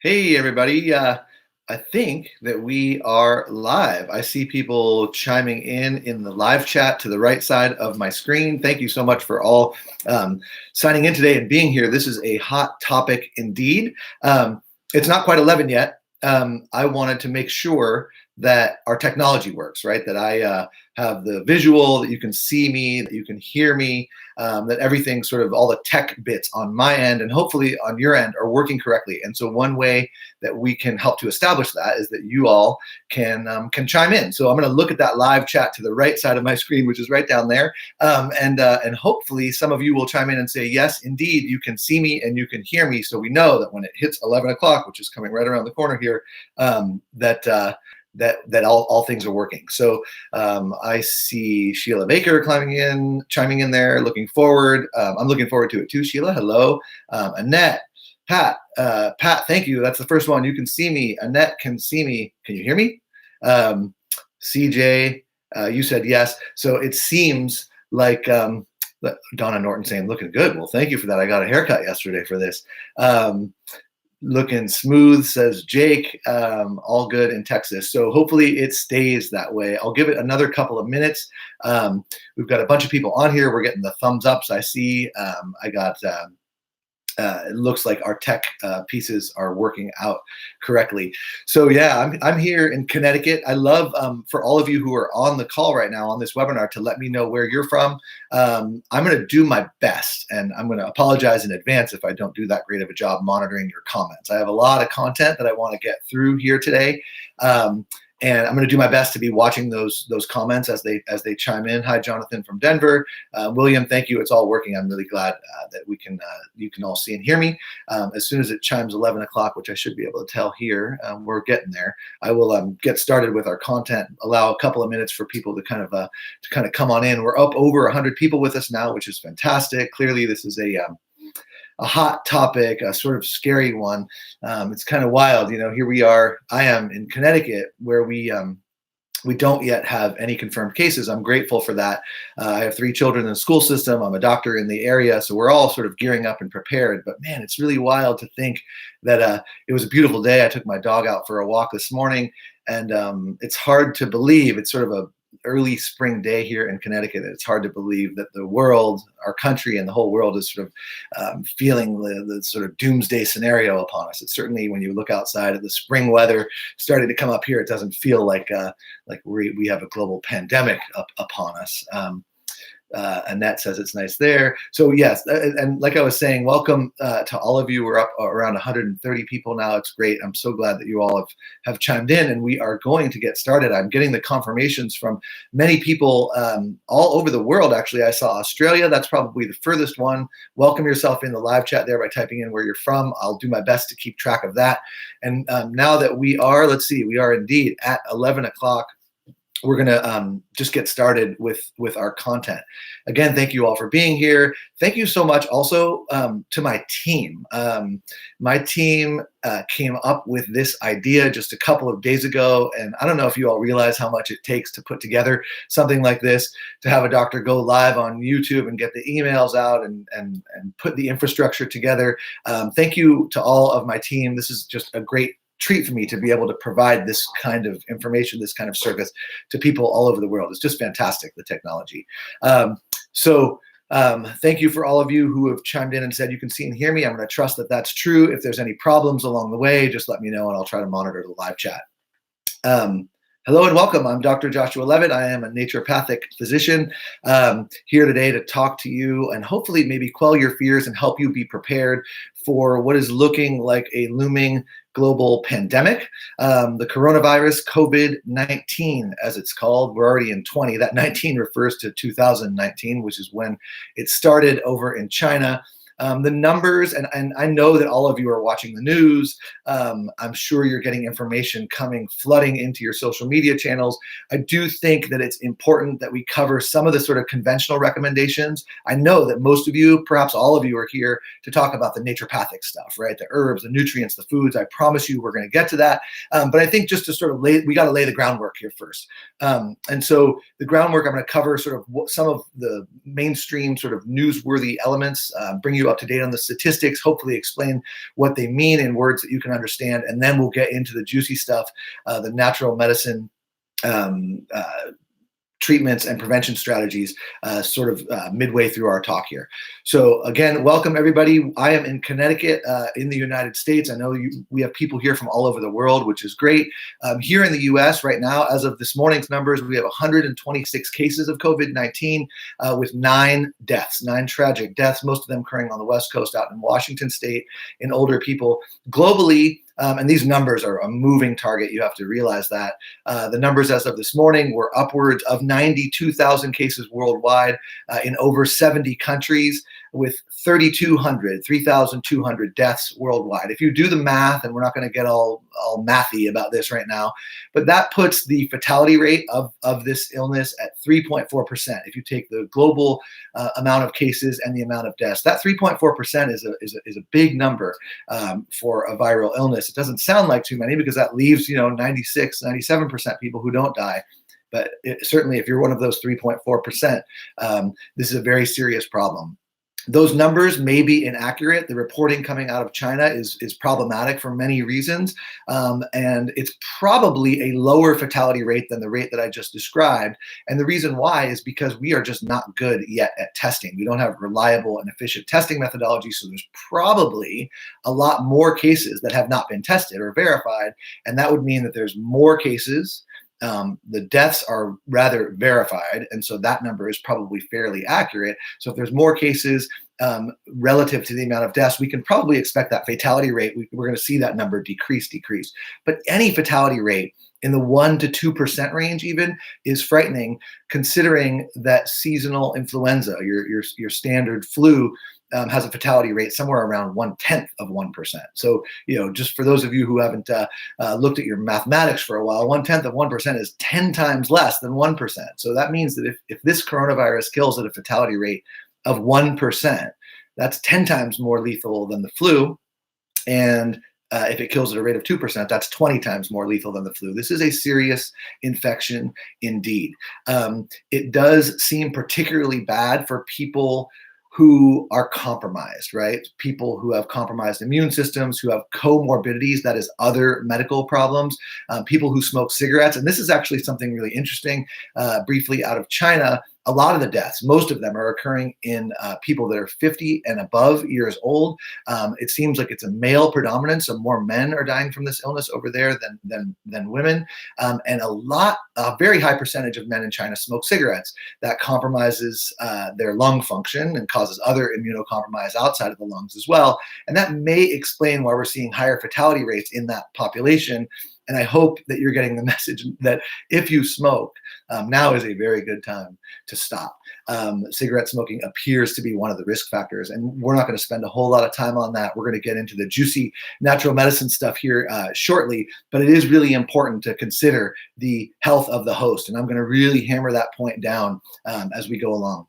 Hey, everybody. I think that we are live. I see people chiming in the live chat to the right side of my screen. Thank you so much for all signing in today and being here. This is a hot topic indeed. It's not quite 11 yet. I wanted to make sure that our technology works, right? That I have the visual, that you can see me, that you can hear me, that everything sort of all the tech bits on my end and hopefully on your end are working correctly. And so one way that we can help to establish that is that you all can chime in. So I'm going to look at that live chat to the right side of my screen, which is right down there, and hopefully some of you will chime in and say, yes, indeed, you can see me and you can hear me. So we know that when it hits 11 o'clock, which is coming right around the corner here, that all things are working. So I see Sheila Baker chiming in there, looking forward. I'm looking forward to it too, Sheila. Hello. Annette, Pat, thank you. That's the first one. You can see me. Annette can see me. Can you hear me? CJ, you said yes. So it seems like Donna Norton saying, looking good. Well, thank you for that. I got a haircut yesterday for this. Looking smooth, says Jake. All good in Texas. So hopefully it stays that way. I'll give it another couple of minutes. We've got a bunch of people on here. We're getting the thumbs ups. I see. I got. It looks like our tech pieces are working out correctly. So yeah, I'm here in Connecticut. I love for all of you who are on the call right now on this webinar to let me know where you're from. I'm going to do my best, and I'm going to apologize in advance if I don't do that great of a job monitoring your comments. I have a lot of content that I want to get through here today. And I'm going to do my best to be watching those comments as they chime in. Hi, Jonathan from Denver. William, thank you. It's all working. I'm really glad that you can all see and hear me. As soon as it chimes 11 o'clock, which I should be able to tell here, we're getting there. I will get started with our content. Allow a couple of minutes for people to kind of come on in. We're up over 100 people with us now, which is fantastic. Clearly, this is a hot topic, a sort of scary one. It's kind of wild, here we are. I am in Connecticut where we don't yet have any confirmed cases. I'm grateful for that. I have 3 children in the school system. I'm a doctor in the area. So we're all sort of gearing up and prepared. But man, it's really wild to think that it was a beautiful day. I took my dog out for a walk this morning, and it's hard to believe. It's sort of a early spring day here in Connecticut. It's hard to believe that the world, our country, and the whole world is sort of feeling the sort of doomsday scenario upon us. It's certainly, when you look outside at the spring weather starting to come up here, it doesn't feel like we have a global pandemic upon us. Annette says it's nice there. So yes, and like I was saying, welcome to all of you. We're up around 130 people now. It's great. I'm so glad that you all have chimed in, and we are going to get started. I'm getting the confirmations from many people all over the world. Actually, I saw Australia. That's probably the furthest one. Welcome yourself in the live chat there by typing in where you're from. I'll do my best to keep track of that. And now that we are, we are indeed at 11 o'clock. We're going to just get started with our content. Again, thank you all for being here. Thank you so much also to my team. My team came up with this idea just a couple of days ago, and I don't know if you all realize how much it takes to put together something like this, to have a doctor go live on YouTube and get the emails out and put the infrastructure together. Thank you to all of my team. This is just a great treat for me to be able to provide this kind of information, this kind of service to people all over the world. It's just fantastic, the technology. So thank you for all of you who have chimed in and said you can see and hear me. I'm going to trust that that's true. If there's any problems along the way, just let me know and I'll try to monitor the live chat. Hello and welcome. I'm Dr. Joshua Levitt. I am a naturopathic physician here today to talk to you and hopefully maybe quell your fears and help you be prepared for what is looking like a looming global pandemic. The coronavirus, COVID-19, as it's called. We're already in 20. That 19 refers to 2019, which is when it started over in China. The numbers, and I know that all of you are watching the news. I'm sure you're getting information flooding into your social media channels. I do think that it's important that we cover some of the sort of conventional recommendations. I know that most of you, perhaps all of you, are here to talk about the naturopathic stuff, right? The herbs, the nutrients, the foods. I promise you we're going to get to that. But I think just to sort of we got to lay the groundwork here first. And so the groundwork, I'm going to cover sort of some of the mainstream sort of newsworthy elements, bring you you up to date on the statistics, hopefully explain what they mean in words that you can understand, and then we'll get into the juicy stuff, the natural medicine um, uh, treatments and prevention strategies midway through our talk here. So again, welcome everybody. I am in Connecticut in the United States. I know we have people here from all over the world, which is great. Here in the US right now, as of this morning's numbers, we have 126 cases of COVID-19 with 9 deaths, 9 tragic deaths, most of them occurring on the West Coast out in Washington State in older people. Globally, and these numbers are a moving target. You have to realize that. The numbers as of this morning were upwards of 92,000 cases worldwide in over 70 countries with 3,200 deaths worldwide. If you do the math, and we're not going to get all mathy about this right now, but that puts the fatality rate of this illness at 3.4%. If you take the global amount of cases and the amount of deaths, that 3.4% is a big number for a viral illness. It doesn't sound like too many because that leaves 96, 97% people who don't die. But certainly if you're one of those 3.4%, this is a very serious problem. Those numbers may be inaccurate. The reporting coming out of China is problematic for many reasons. And it's probably a lower fatality rate than the rate that I just described. And the reason why is because we are just not good yet at testing. We don't have reliable and efficient testing methodology. So there's probably a lot more cases that have not been tested or verified. And that would mean that there's more cases. The deaths are rather verified, and so that number is probably fairly accurate. So if there's more cases relative to the amount of deaths, we can probably expect that fatality rate, we're going to see that number decrease. But any fatality rate in the 1% to 2% range even is frightening, considering that seasonal influenza, your standard flu, has a fatality rate somewhere around 0.1%. So, just for those of you who haven't looked at your mathematics for a while, 0.1% is 10 times less than 1%. So that means that if this coronavirus kills at a fatality rate of 1%, that's 10 times more lethal than the flu. And if it kills at a rate of 2%, that's 20 times more lethal than the flu. This is a serious infection indeed. It does seem particularly bad for people who are compromised, right? People who have compromised immune systems, who have comorbidities, that is other medical problems, people who smoke cigarettes. And this is actually something really interesting, briefly out of China. A lot of the deaths, most of them are occurring in people that are 50 and above years old. It seems like it's a male predominance, so more men are dying from this illness over there than women. And a very high percentage of men in China smoke cigarettes. That compromises their lung function and causes other immunocompromise outside of the lungs as well. And that may explain why we're seeing higher fatality rates in that population. And I hope that you're getting the message that if you smoke, now is a very good time to stop. Cigarette smoking appears to be one of the risk factors, and we're not going to spend a whole lot of time on that. We're going to get into the juicy natural medicine stuff here shortly, but it is really important to consider the health of the host, and I'm going to really hammer that point down as we go along.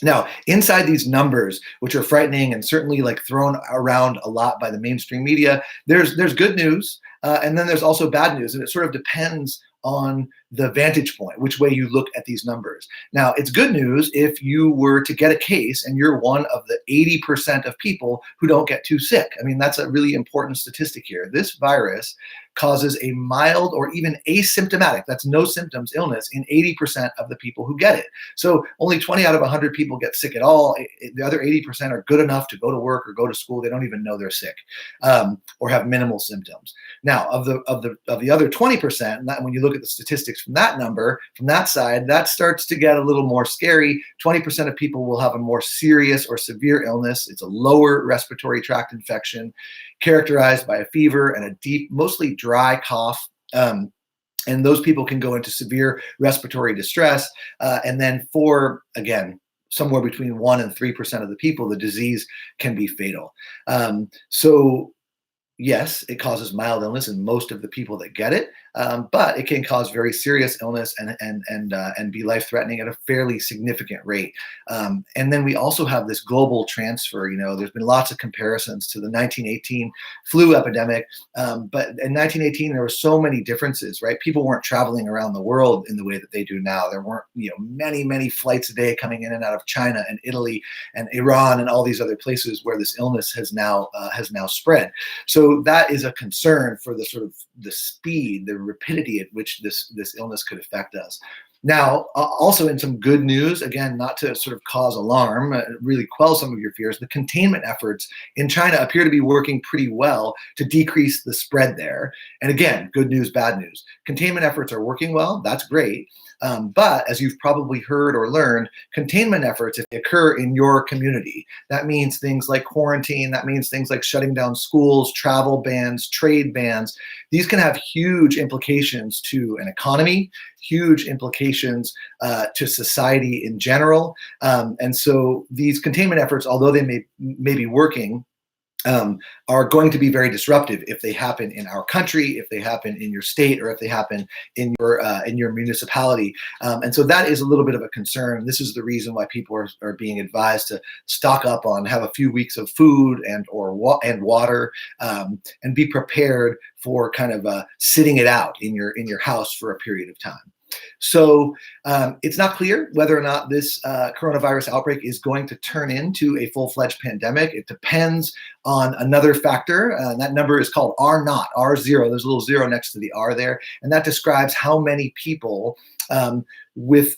Now, inside these numbers, which are frightening and certainly thrown around a lot by the mainstream media, there's good news, and then there's also bad news, and it sort of depends on the vantage point, which way you look at these numbers. Now, it's good news if you were to get a case and you're one of the 80% of people who don't get too sick. I mean, that's a really important statistic here. This virus causes a mild or even asymptomatic, that's no symptoms, illness in 80% of the people who get it. So only 20 out of 100 people get sick at all. The other 80% are good enough to go to work or go to school. They don't even know they're sick or have minimal symptoms. Now, of the other 20%, when you look at the statistics from that number, from that side, that starts to get a little more scary. 20% of people will have a more serious or severe illness. It's a lower respiratory tract infection characterized by a fever and a deep, mostly dry cough. And those people can go into severe respiratory distress. And then somewhere between 1% and 3% of the people, the disease can be fatal. So yes, it causes mild illness in most of the people that get it. but it can cause very serious illness and be life-threatening at a fairly significant rate. And then we also have this global transfer. There's been lots of comparisons to the 1918 flu epidemic, but in 1918 there were so many differences, right? People weren't traveling around the world in the way that they do now. There weren't many flights a day coming in and out of China and Italy and Iran and all these other places where this illness has now spread. So that is a concern for the sort of the speed, the rapidity at which this illness could affect us. Now, also in some good news, again, not to sort of cause alarm, really quell some of your fears, the containment efforts in China appear to be working pretty well to decrease the spread there. And again, good news, bad news. Containment efforts are working well. That's great. But as you've probably heard or learned, containment efforts, if they occur in your community, that means things like quarantine, that means things like shutting down schools, travel bans, trade bans. These can have huge implications to an economy, huge implications to society in general. And so these containment efforts, although they may be working, are going to be very disruptive if they happen in our country, if they happen in your state, or if they happen in your municipality. And so that is a little bit of a concern. This is the reason why people are being advised to stock up on, have a few weeks of food and water, and be prepared for kind of sitting it out in your house for a period of time. So it's not clear whether or not this coronavirus outbreak is going to turn into a full-fledged pandemic. It depends on another factor. And that number is called R naught, R0. There's a little zero next to the R there. And that describes how many people with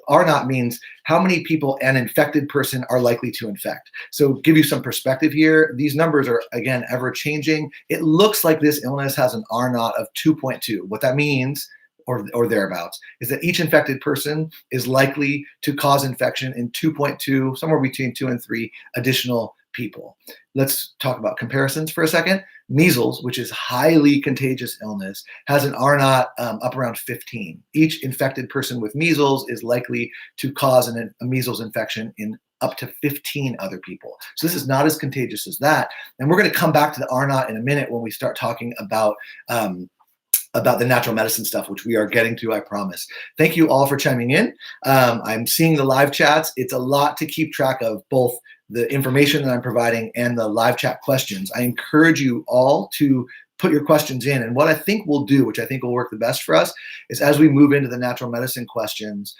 R naught means how many people an infected person are likely to infect. So give you some perspective here. These numbers are, again, ever changing. It looks like this illness has an R naught of 2.2. What that means, or thereabouts, is that each infected person is likely to cause infection in 2.2, somewhere between 2 and 3 additional people. Let's talk about comparisons for a second. Measles, which is highly contagious illness, has an R naught up around 15. Each infected person with measles is likely to cause a measles infection in up to 15 other people. So this is not as contagious as that. And we're going to come back to the R naught in a minute when we start talking about the natural medicine stuff, which we are getting to, I promise. Thank you all for chiming in. I'm seeing the live chats. It's a lot to keep track of, both the information that I'm providing and the live chat questions. I encourage you all to put your questions in. And what I think we'll do, which I think will work the best for us, is as we move into the natural medicine questions,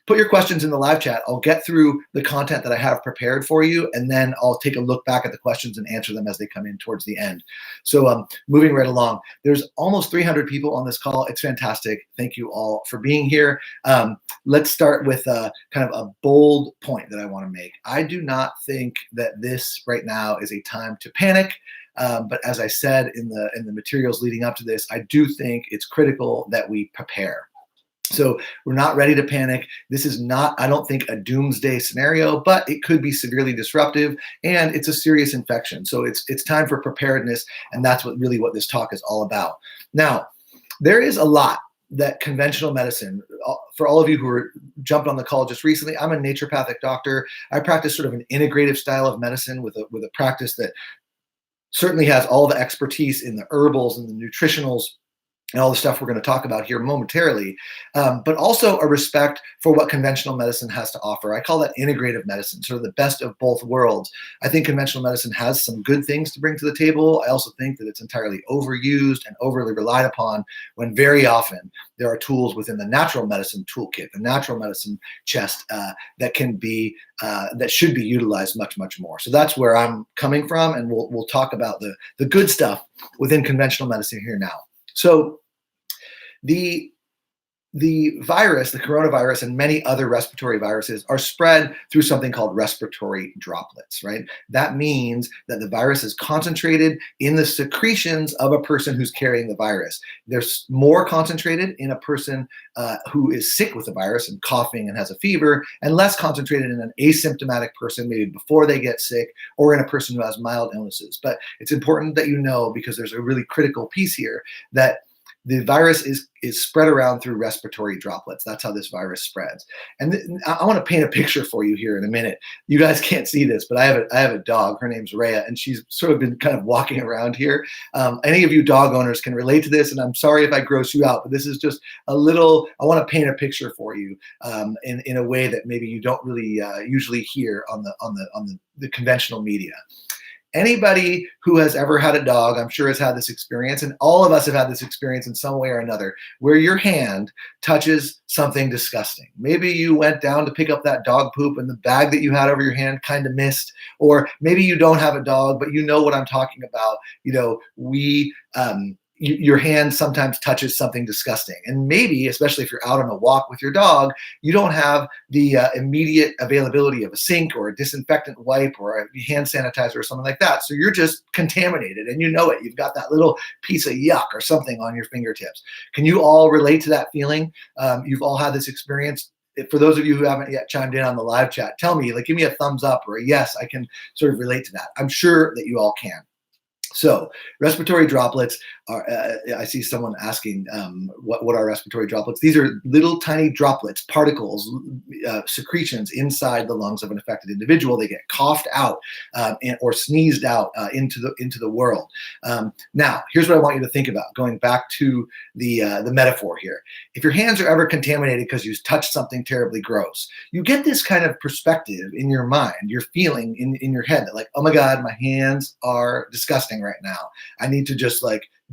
put your questions in the live chat. I'll get through the content that I have prepared for you, and then I'll take a look back at the questions and answer them as they come in towards the end. So moving right along, there's almost 300 people on this call. It's fantastic. Thank you all for being here. Let's start with kind of a bold point that I want to make. I do not think that this right now is a time to panic. But as I said in the materials leading up to this, I do think it's critical that we prepare. So we're not ready to panic. This is not, I don't think, a doomsday scenario, but it could be severely disruptive, and it's a serious infection. So it's time for preparedness, and that's what this talk is all about. Now, there is a lot that conventional medicine, for all of you who jumped on the call just recently, I'm a naturopathic doctor. I practice sort of an integrative style of medicine with a practice that certainly has all the expertise in the herbals and the nutritionals and all the stuff we're going to talk about here momentarily, but also a respect for what conventional medicine has to offer. I call that integrative medicine, sort of the best of both worlds. I think conventional medicine has some good things to bring to the table. I also think that it's entirely overused and overly relied upon, when very often there are tools within the natural medicine toolkit, the natural medicine chest, that should be utilized much, much more. So that's where I'm coming from, and we'll talk about the good stuff within conventional medicine here now. So the virus, the coronavirus, and many other respiratory viruses are spread through something called respiratory droplets, right? That means that the virus is concentrated in the secretions of a person who's carrying the virus. They're more concentrated in a person who is sick with the virus and coughing and has a fever, and less concentrated in an asymptomatic person, maybe before they get sick, or in a person who has mild illnesses. But it's important that you know, because there's a really critical piece here, that the virus is spread around through respiratory droplets. That's how this virus spreads. And I want to paint a picture for you here in a minute. You guys can't see this, but I have a dog. Her name's Rhea, and she's sort of been kind of walking around here. Any of you dog owners can relate to this, and I'm sorry if I gross you out, but this is just a little. I want to paint a picture for you in a way that maybe you don't really usually hear on the conventional media. Anybody who has ever had a dog, I'm sure, has had this experience, and all of us have had this experience in some way or another, where your hand touches something disgusting. Maybe you went down to pick up that dog poop and the bag that you had over your hand kind of missed, or maybe you don't have a dog, but you know what I'm talking about. Your hand sometimes touches something disgusting. And maybe, especially if you're out on a walk with your dog, you don't have the immediate availability of a sink or a disinfectant wipe or a hand sanitizer or something like that. So you're just contaminated and you know it. You've got that little piece of yuck or something on your fingertips. Can you all relate to that feeling? You've all had this experience. For those of you who haven't yet chimed in on the live chat, tell me, give me a thumbs up or a yes, I can sort of relate to that. I'm sure that you all can. So respiratory droplets are, I see someone asking, what are respiratory droplets? These are little tiny droplets, particles, secretions inside the lungs of an affected individual. They get coughed out or sneezed out into the world. Now, here's what I want you to think about, going back to the metaphor here. If your hands are ever contaminated because you touched something terribly gross, you get this kind of perspective in your mind, you're feeling in your head that oh my God, my hands are disgusting right now. I need to just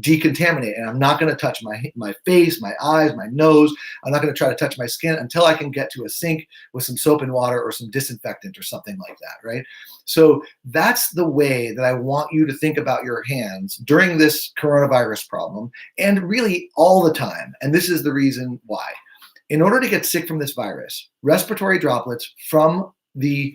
decontaminate, and I'm not going to touch my face, my eyes, my nose. I'm not going to try to touch my skin until I can get to a sink with some soap and water or some disinfectant or something like that, right? So that's the way that I want you to think about your hands during this coronavirus problem, and really all the time. And this is the reason why. In order to get sick from this virus, respiratory droplets from the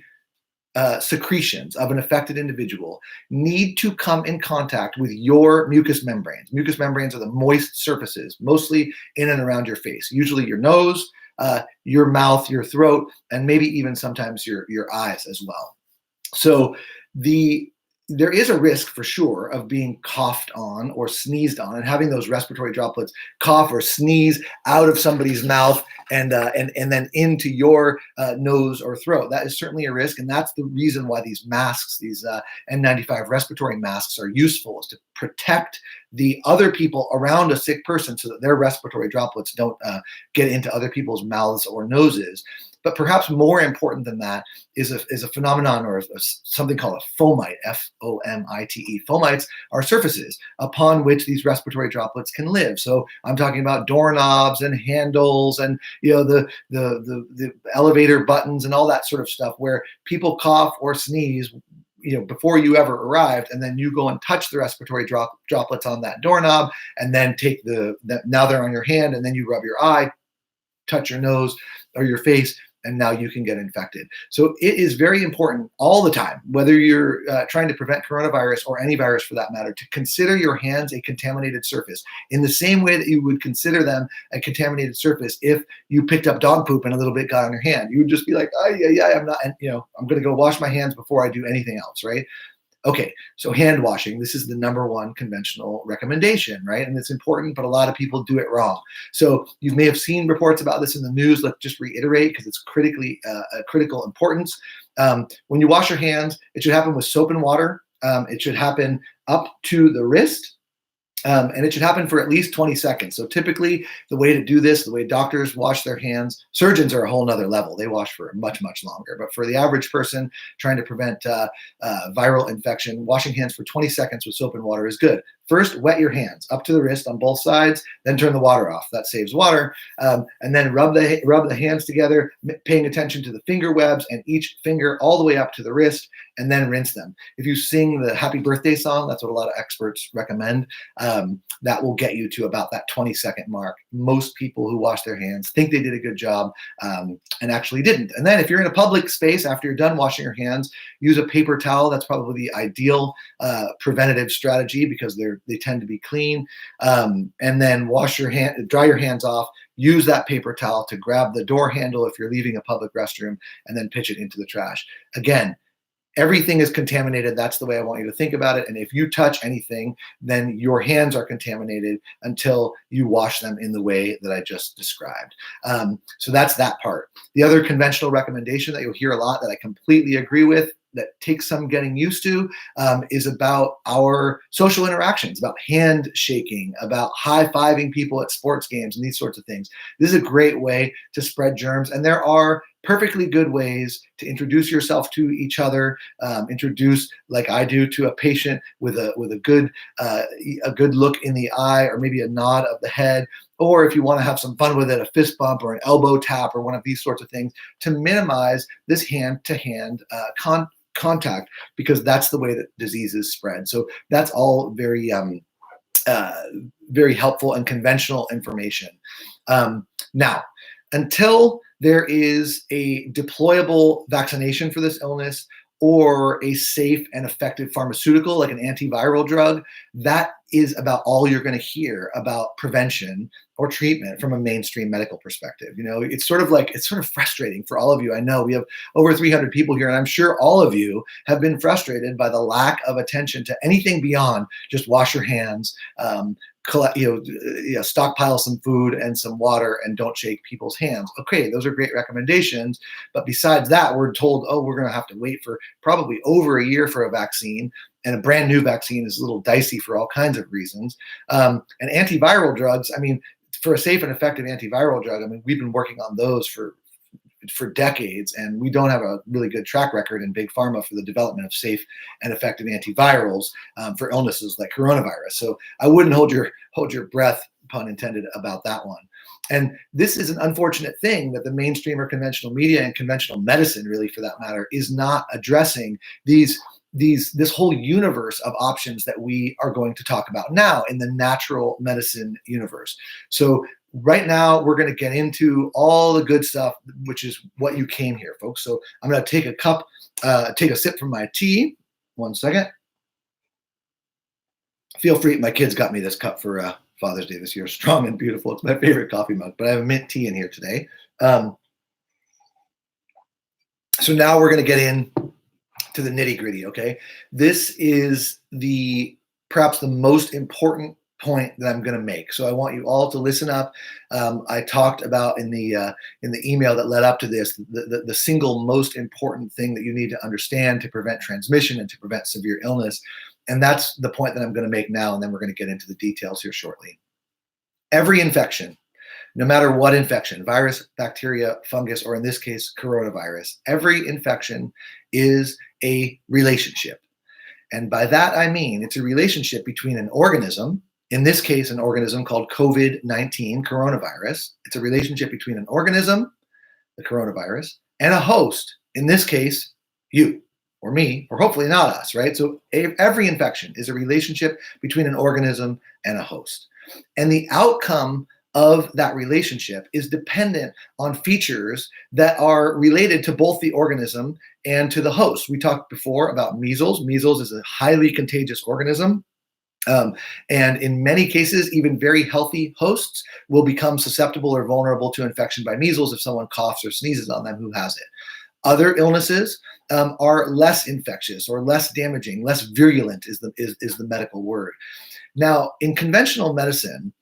secretions of an affected individual need to come in contact with your mucous membranes. Mucous membranes are the moist surfaces, mostly in and around your face, usually your nose, your mouth, your throat, and maybe even sometimes your eyes as well. So there is a risk for sure of being coughed on or sneezed on and having those respiratory droplets cough or sneeze out of somebody's mouth and then into your nose or throat. That is certainly a risk, and that's the reason why these masks, these N95 respiratory masks, are useful, is to protect the other people around a sick person so that their respiratory droplets don't get into other people's mouths or noses. But perhaps more important than that is a phenomenon or something called a fomite, F-O-M-I-T-E. Fomites are surfaces upon which these respiratory droplets can live. So I'm talking about doorknobs and handles and the elevator buttons and all that sort of stuff where people cough or sneeze before you ever arrived, and then you go and touch the respiratory droplets on that doorknob, and then now they're on your hand, and then you rub your eye, touch your nose or your face, and now you can get infected. So it is very important all the time, whether you're trying to prevent coronavirus or any virus for that matter, to consider your hands a contaminated surface in the same way that you would consider them a contaminated surface if you picked up dog poop and a little bit got on your hand. You would just be like, oh yeah, I'm not, I'm going to go wash my hands before I do anything else, right? Okay, so hand washing, this is the number one conventional recommendation, right? And it's important, but a lot of people do it wrong. So you may have seen reports about this in the news. Let's just reiterate, because it's critical importance. When you wash your hands, it should happen with soap and water. It should happen up to the wrist. And it should happen for at least 20 seconds. So typically the way to do this, the way doctors wash their hands, surgeons are a whole nother level. They wash for much, much longer. But for the average person trying to prevent viral infection, washing hands for 20 seconds with soap and water is good. First, wet your hands up to the wrist on both sides, then turn the water off. That saves water. And then rub the hands together, paying attention to the finger webs and each finger all the way up to the wrist, and then rinse them. If you sing the happy birthday song, that's what a lot of experts recommend, that will get you to about that 20-second mark. Most people who wash their hands think they did a good job and actually didn't. And then if you're in a public space after you're done washing your hands, use a paper towel. That's probably the ideal preventative strategy because they tend to be clean. And then dry your hands off. Use that paper towel to grab the door handle if you're leaving a public restroom, and then pitch it into the trash. Again, everything is contaminated. That's the way I want you to think about it. And if you touch anything, then your hands are contaminated until you wash them in the way that I just described. So that's that part. The other conventional recommendation that you'll hear a lot that I completely agree with, that takes some getting used to, is about our social interactions, about handshaking, about high-fiving people at sports games and these sorts of things. This is a great way to spread germs. And there are perfectly good ways to introduce yourself to each other, introduce, like I do, to a patient with a good look in the eye, or maybe a nod of the head, or if you want to have some fun with it, a fist bump or an elbow tap or one of these sorts of things, to minimize this hand-to-hand contact, because that's the way that diseases spread. So that's all very very helpful and conventional information. Now, until there is a deployable vaccination for this illness, or a safe and effective pharmaceutical like an antiviral drug, that is about all you're going to hear about prevention or treatment from a mainstream medical perspective. It's sort of frustrating for all of you. I know we have over 300 people here, and I'm sure all of you have been frustrated by the lack of attention to anything beyond just wash your hands, stockpile some food and some water, and don't shake people's hands. Okay, those are great recommendations. But besides that, we're told, we're going to have to wait for probably over a year for a vaccine. And a brand new vaccine is a little dicey for all kinds of reasons. And antiviral drugs, for a safe and effective antiviral drug, we've been working on those for decades, and we don't have a really good track record in big pharma for the development of safe and effective antivirals for illnesses like coronavirus. So I wouldn't hold your breath, pun intended, about that one. And this is an unfortunate thing that the mainstream or conventional media, and conventional medicine, really for that matter, is not addressing this whole universe of options that we are going to talk about now in the natural medicine universe. So right now, we're going to get into all the good stuff, which is what you came here, folks. So I'm going to take a sip from my tea. 1 second. Feel free. My kids got me this cup for Father's Day this year. Strong and beautiful. It's my favorite coffee mug, but I have a mint tea in here today. So now we're going to get in to the nitty gritty. Okay. This is perhaps the most important point that I'm going to make. So I want you all to listen up. I talked about in the email that led up to this, the single most important thing that you need to understand to prevent transmission and to prevent severe illness. And that's the point that I'm going to make now. And then we're going to get into the details here shortly. Every infection, no matter what infection, virus, bacteria, fungus, or in this case, coronavirus, every infection is a relationship. And by that, I mean, it's a relationship between an organism, in this case, an organism called COVID-19, coronavirus. It's a relationship between an organism, the coronavirus, and a host, in this case, you or me, or hopefully not us, right? So every infection is a relationship between an organism and a host. And the outcome of that relationship is dependent on features that are related to both the organism and to the host. We talked before about measles. Measles is a highly contagious organism. And in many cases, even very healthy hosts will become susceptible or vulnerable to infection by measles if someone coughs or sneezes on them who has it. Other illnesses are less infectious or less damaging, less virulent is the medical word. Now, in conventional medicine,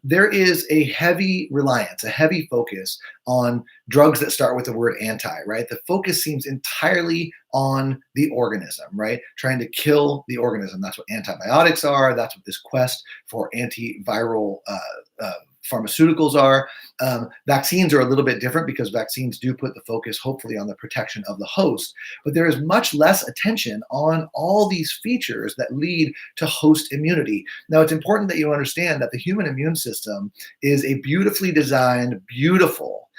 there is a heavy reliance, a heavy focus on drugs that start with the word anti, right? The focus seems entirely on the organism, right? Trying to kill the organism. That's what antibiotics are. That's what this quest for antiviral pharmaceuticals are. Vaccines are a little bit different because vaccines do put the focus, hopefully, on the protection of the host. But there is much less attention on all these features that lead to host immunity. Now, it's important that you understand that the human immune system is a beautifully designed, beautiful,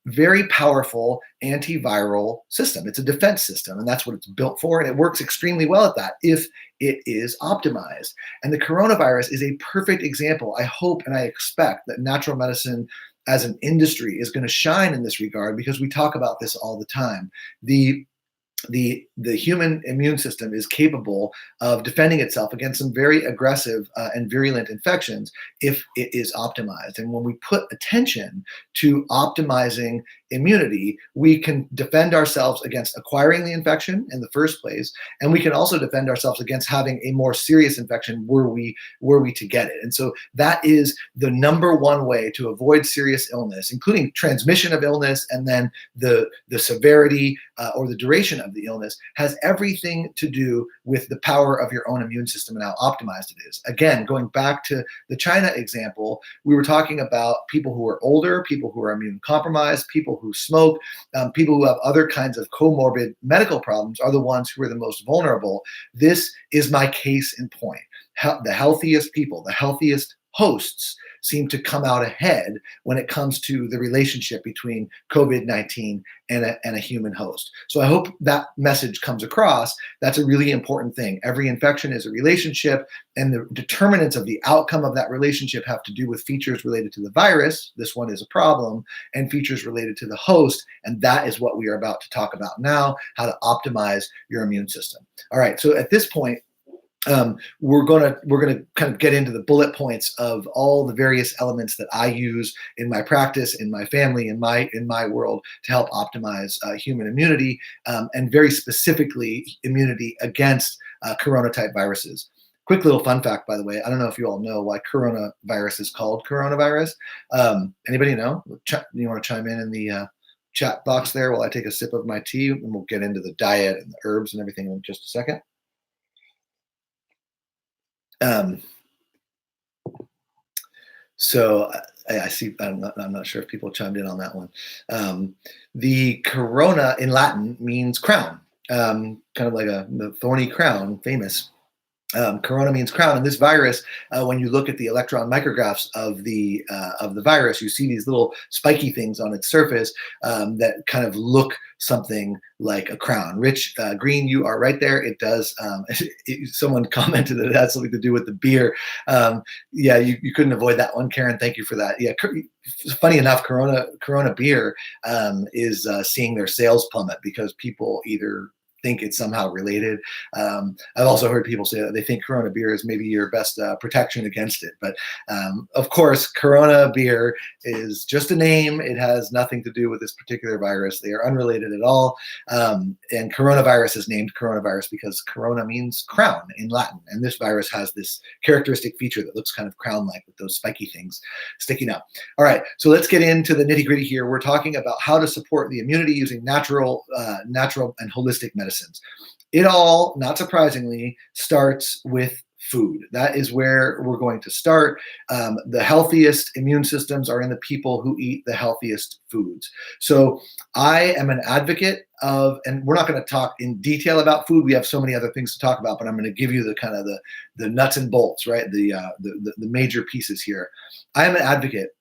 very powerful antiviral system. It's a defense system, and that's what it's built for, and it works extremely well at that if it is optimized. And the coronavirus is a perfect example. I hope and I expect that natural medicine as an industry is going to shine in this regard, because we talk about this all the time. The the human immune system is capable of defending itself against some very aggressive and virulent infections if it is optimized. And when we put attention to optimizing immunity, we can defend ourselves against acquiring the infection in the first place, and we can also defend ourselves against having a more serious infection were we to get it. And so that is the number one way to avoid serious illness, including transmission of illness, and then the severity or the duration of the illness has everything to do with the power of your own immune system and how optimized it is. Again, going back to the China example, we were talking about people who are older, people who are immune compromised, people who smoke, people who have other kinds of comorbid medical problems are the ones who are the most vulnerable. This is my case in point. The healthiest people, the healthiest hosts seem to come out ahead when it comes to the relationship between COVID-19 and a human host. So I hope that message comes across. That's a really important thing. Every infection is a relationship, and the determinants of the outcome of that relationship have to do with features related to the virus. This one is a problem, and features related to the host. And that is what we are about to talk about now, how to optimize your immune system. All right, so at this point, we're gonna kind of get into the bullet points of all the various elements that I use in my practice, in my family, in my world to help optimize human immunity, and very specifically immunity against corona type viruses. Quick little fun fact, by the way, I don't know if you all know why coronavirus is called coronavirus. Anybody know? You want to chime in the chat box there while I take a sip of my tea, and we'll get into the diet and the herbs and everything in just a second. So I see, I'm not sure if people chimed in on that one. The corona in Latin means crown, kind of like the thorny crown, famous. Corona means crown, and this virus, when you look at the electron micrographs of the virus, you see these little spiky things on its surface that kind of look something like a crown. Rich Green, you are right there. It does. Someone commented that it has something to do with the beer. Yeah, you couldn't avoid that one, Karen. Thank you for that. Yeah, funny enough, Corona beer is seeing their sales plummet because people either think it's somehow related. I've also heard people say that they think Corona beer is maybe your best protection against it. But of course, Corona beer is just a name. It has nothing to do with this particular virus. They are unrelated at all. And coronavirus is named coronavirus because corona means crown in Latin. And this virus has this characteristic feature that looks kind of crown-like with those spiky things sticking up. All right, so let's get into the nitty-gritty here. We're talking about how to support the immunity using natural and holistic medicines. It all, not surprisingly, starts with food. That is where we're going to start. The healthiest immune systems are in the people who eat the healthiest foods. So I am an advocate of, and we're not going to talk in detail about food. We have so many other things to talk about, but I'm going to give you the kind of the nuts and bolts, right? The major pieces here. I am an advocate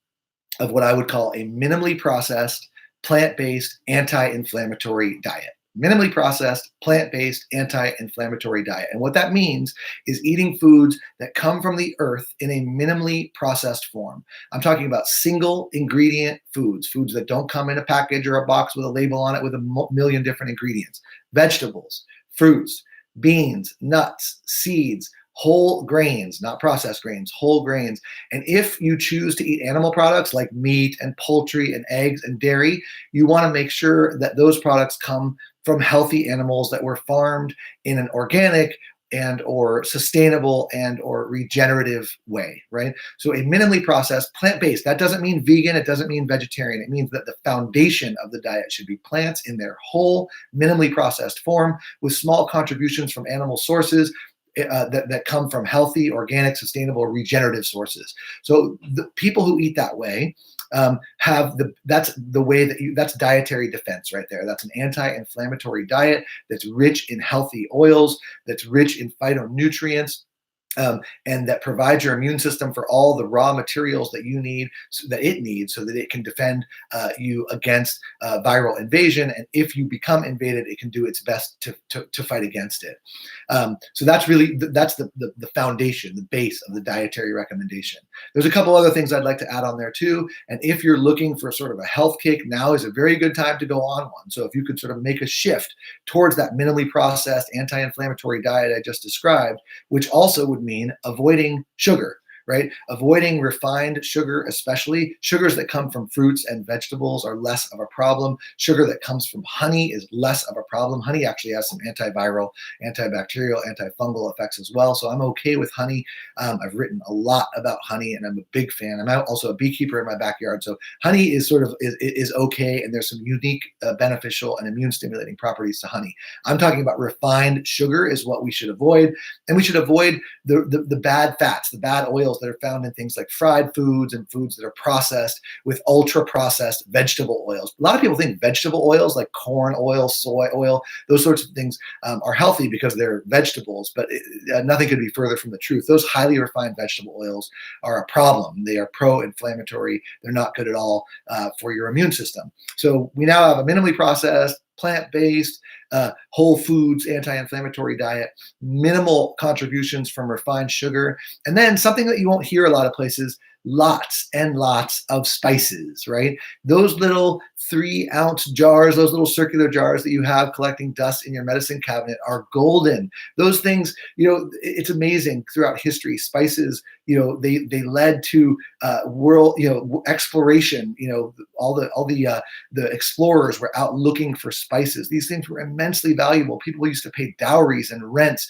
of what I would call a minimally processed, plant-based, anti-inflammatory diet. Minimally processed, plant-based, anti-inflammatory diet. And what that means is eating foods that come from the earth in a minimally processed form. I'm talking about single ingredient foods that don't come in a package or a box with a label on it with a million different ingredients. Vegetables, fruits, beans, nuts, seeds, whole grains, not processed grains, whole grains. And if you choose to eat animal products like meat and poultry and eggs and dairy, you want to make sure that those products come from healthy animals that were farmed in an organic and or sustainable and or regenerative way, right? So a minimally processed, plant-based, that doesn't mean vegan, it doesn't mean vegetarian. It means that the foundation of the diet should be plants in their whole minimally processed form with small contributions from animal sources that come from healthy, organic, sustainable, regenerative sources. So the people who eat that way that's dietary defense right there. That's an anti-inflammatory diet that's rich in healthy oils, that's rich in phytonutrients, and that provides your immune system for all the raw materials that you need, that it needs, so that it can defend you against viral invasion. And if you become invaded, it can do its best to fight against it. So that's really the foundation, the base of the dietary recommendation. There's a couple other things I'd like to add on there too. And if you're looking for sort of a health kick, now is a very good time to go on one. So if you could sort of make a shift towards that minimally processed anti-inflammatory diet I just described, which also would mean avoiding sugar, right? Avoiding refined sugar, especially sugars that come from fruits and vegetables, are less of a problem. Sugar that comes from honey is less of a problem. Honey actually has some antiviral, antibacterial, antifungal effects as well. So I'm okay with honey. I've written a lot about honey, and I'm a big fan. I'm also a beekeeper in my backyard. So honey is sort of is okay, and there's some unique beneficial and immune stimulating properties to honey. I'm talking about refined sugar is what we should avoid, and we should avoid the bad fats, the bad oils that are found in things like fried foods and foods that are processed with ultra processed vegetable oils. A lot of people think vegetable oils like corn oil, soy oil, those sorts of things are healthy because they're vegetables, but nothing could be further from the truth. Those highly refined vegetable oils are a problem. They are pro-inflammatory. They're not good at all for your immune system. So we now have a minimally processed, plant-based, whole foods, anti-inflammatory diet, minimal contributions from refined sugar, and then something that you won't hear a lot of places, lots and lots of spices, right? Those little 3-ounce jars, those little circular jars that you have collecting dust in your medicine cabinet are golden. Those things, it's amazing throughout history. Spices, they led to world, exploration. All the explorers were out looking for spices. These things were immensely valuable. People used to pay dowries and rents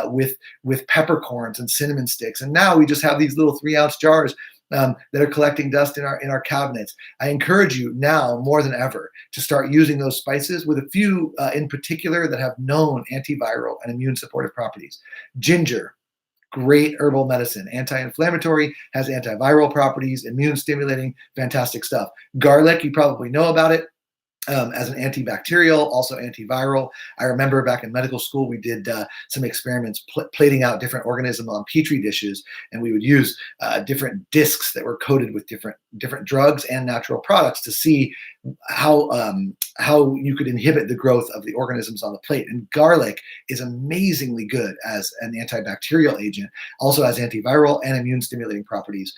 with peppercorns and cinnamon sticks. And now we just have these little 3-ounce jars that are collecting dust in our cabinets. I encourage you now more than ever to start using those spices, with a few in particular that have known antiviral and immune supportive properties. Ginger, great herbal medicine, anti-inflammatory, has antiviral properties, immune stimulating, fantastic stuff. Garlic, you probably know about it. As an antibacterial, also antiviral. I remember back in medical school, we did some experiments plating out different organisms on petri dishes, and we would use different discs that were coated with different drugs and natural products to see how you could inhibit the growth of the organisms on the plate. And garlic is amazingly good as an antibacterial agent, also has antiviral and immune stimulating properties.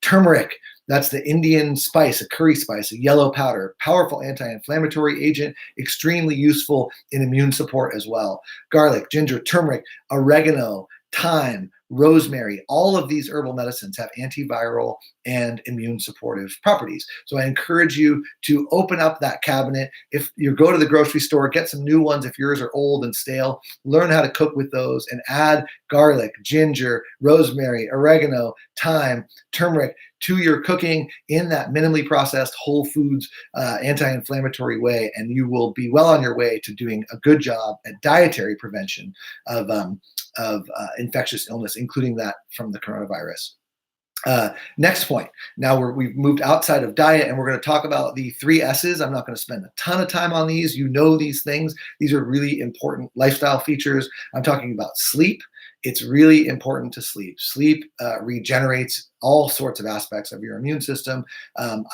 Turmeric, that's the Indian spice, a curry spice, a yellow powder, powerful anti-inflammatory agent, extremely useful in immune support as well. Garlic, ginger, turmeric, oregano, thyme, rosemary, all of these herbal medicines have antiviral and immune supportive properties. So I encourage you to open up that cabinet. If you go to the grocery store, get some new ones if yours are old and stale. Learn how to cook with those and add garlic, ginger, rosemary, oregano, thyme, turmeric to your cooking in that minimally processed whole foods anti-inflammatory way, and you will be well on your way to doing a good job at dietary prevention of infectious illness, including that from the coronavirus. Next point. Now we've moved outside of diet, and we're going to talk about the 3 S's. I'm not going to spend a ton of time on these. You know these things. These are really important lifestyle features. I'm talking about sleep. It's really important to sleep. Sleep regenerates all sorts of aspects of your immune system.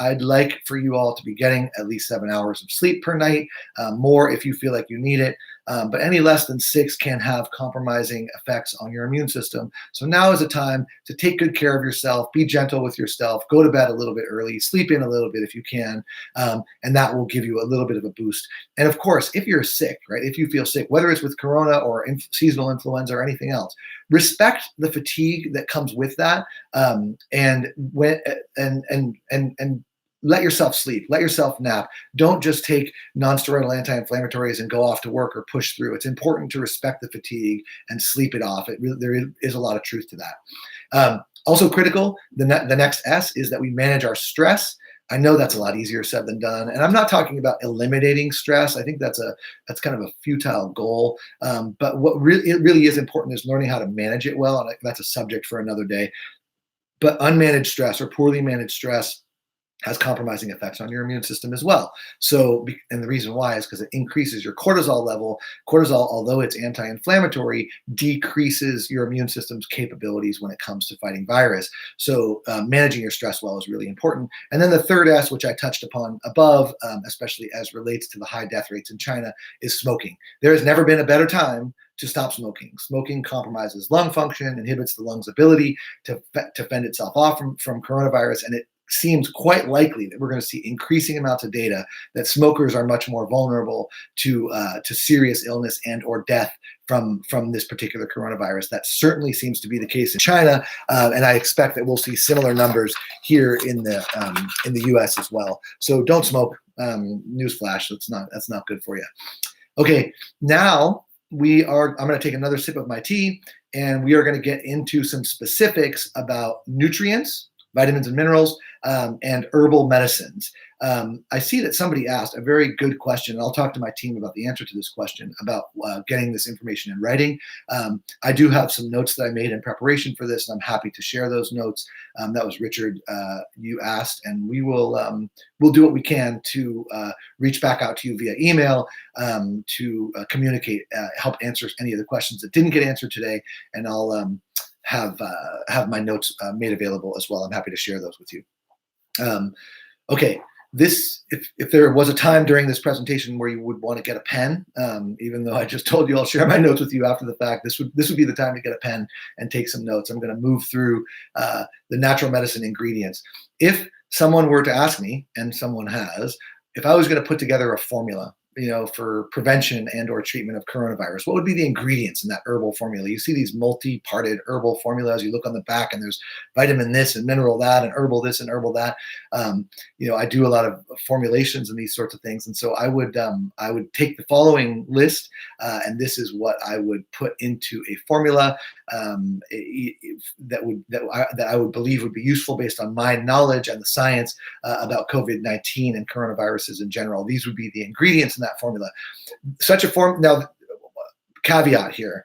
I'd like for you all to be getting at least 7 hours of sleep per night, more if you feel like you need it. But any less than 6 can have compromising effects on your immune system. So now is a time to take good care of yourself, be gentle with yourself, go to bed a little bit early, sleep in a little bit if you can, and that will give you a little bit of a boost. And of course, if you're sick, right, if you feel sick, whether it's with corona or seasonal influenza or anything else, respect the fatigue that comes with that, and let yourself sleep, let yourself nap. Don't just take non-steroidal anti-inflammatories and go off to work or push through. It's important to respect the fatigue and sleep it off. There is a lot of truth to that. Also critical, the next S is that we manage our stress. I know that's a lot easier said than done. And I'm not talking about eliminating stress. I think that's kind of a futile goal. But what really is important is learning how to manage it well. And that's a subject for another day. But unmanaged stress or poorly managed stress has compromising effects on your immune system as well. So, and the reason why is because it increases your cortisol level. Cortisol, although it's anti-inflammatory, decreases your immune system's capabilities when it comes to fighting virus. So managing your stress well is really important. And then the third S, which I touched upon above, especially as relates to the high death rates in China, is smoking. There has never been a better time to stop smoking. Smoking compromises lung function, inhibits the lung's ability to fend itself off from coronavirus, and it seems quite likely that we're going to see increasing amounts of data that smokers are much more vulnerable to serious illness and or death from this particular coronavirus. That certainly seems to be the case in China, and I expect that we'll see similar numbers here in the U.S. as well. So don't smoke. Newsflash, that's not good for you. Okay, now I'm going to take another sip of my tea, and we are going to get into some specifics about nutrients, vitamins and minerals, and herbal medicines. I see that somebody asked a very good question, and I'll talk to my team about the answer to this question about getting this information in writing. I do have some notes that I made in preparation for this, and I'm happy to share those notes. That was Richard, you asked, and we'll do what we can to reach back out to you via email to communicate, help answer any of the questions that didn't get answered today, and I'll have my notes made available as well. I'm happy to share those with you. Okay, if there was a time during this presentation where you would want to get a pen, even though I just told you I'll share my notes with you after the fact, this would be the time to get a pen and take some notes. I'm going to move through the natural medicine ingredients. If someone were to ask me, and someone has, if I was going to put together a formula, for prevention and or treatment of coronavirus, what would be the ingredients in that herbal formula? You see these multi-parted herbal formulas. You look on the back and there's vitamin this and mineral that and herbal this and herbal that. I do a lot of formulations and these sorts of things. And so I would take the following list, and this is what I would put into a formula that I would believe would be useful based on my knowledge and the science about COVID-19 and coronaviruses in general. These would be the ingredients in that formula. Now, caveat here: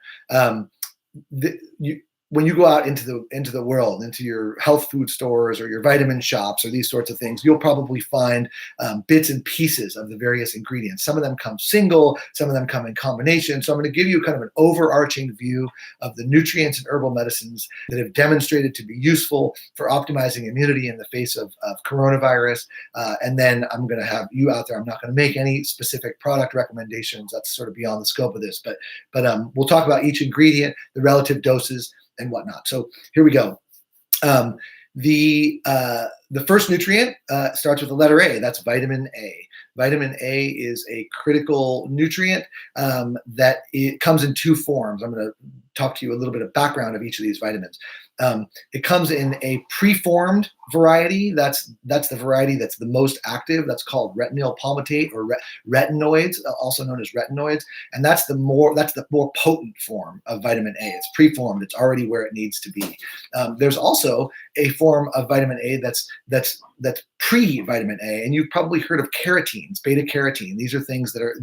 when you go out into the world, into your health food stores or your vitamin shops or these sorts of things, you'll probably find bits and pieces of the various ingredients. Some of them come single, some of them come in combination. So I'm going to give you kind of an overarching view of the nutrients and herbal medicines that have demonstrated to be useful for optimizing immunity in the face of coronavirus. And then I'm going to have you out there. I'm not going to make any specific product recommendations. That's sort of beyond the scope of this, but we'll talk about each ingredient, the relative doses, and whatnot. So here we go. The first nutrient starts with the letter A. That's vitamin A. Vitamin A is a critical nutrient that it comes in two forms. I'm going to talk to you a little bit of background of each of these vitamins. It comes in a preformed variety. That's the variety that's the most active. That's called retinyl palmitate or retinoids, also known as retinoids. And that's the more potent form of vitamin A. It's preformed. It's already where it needs to be. There's also a form of vitamin A that's pre-vitamin A, and you've probably heard of carotenes, beta carotene. These are things that are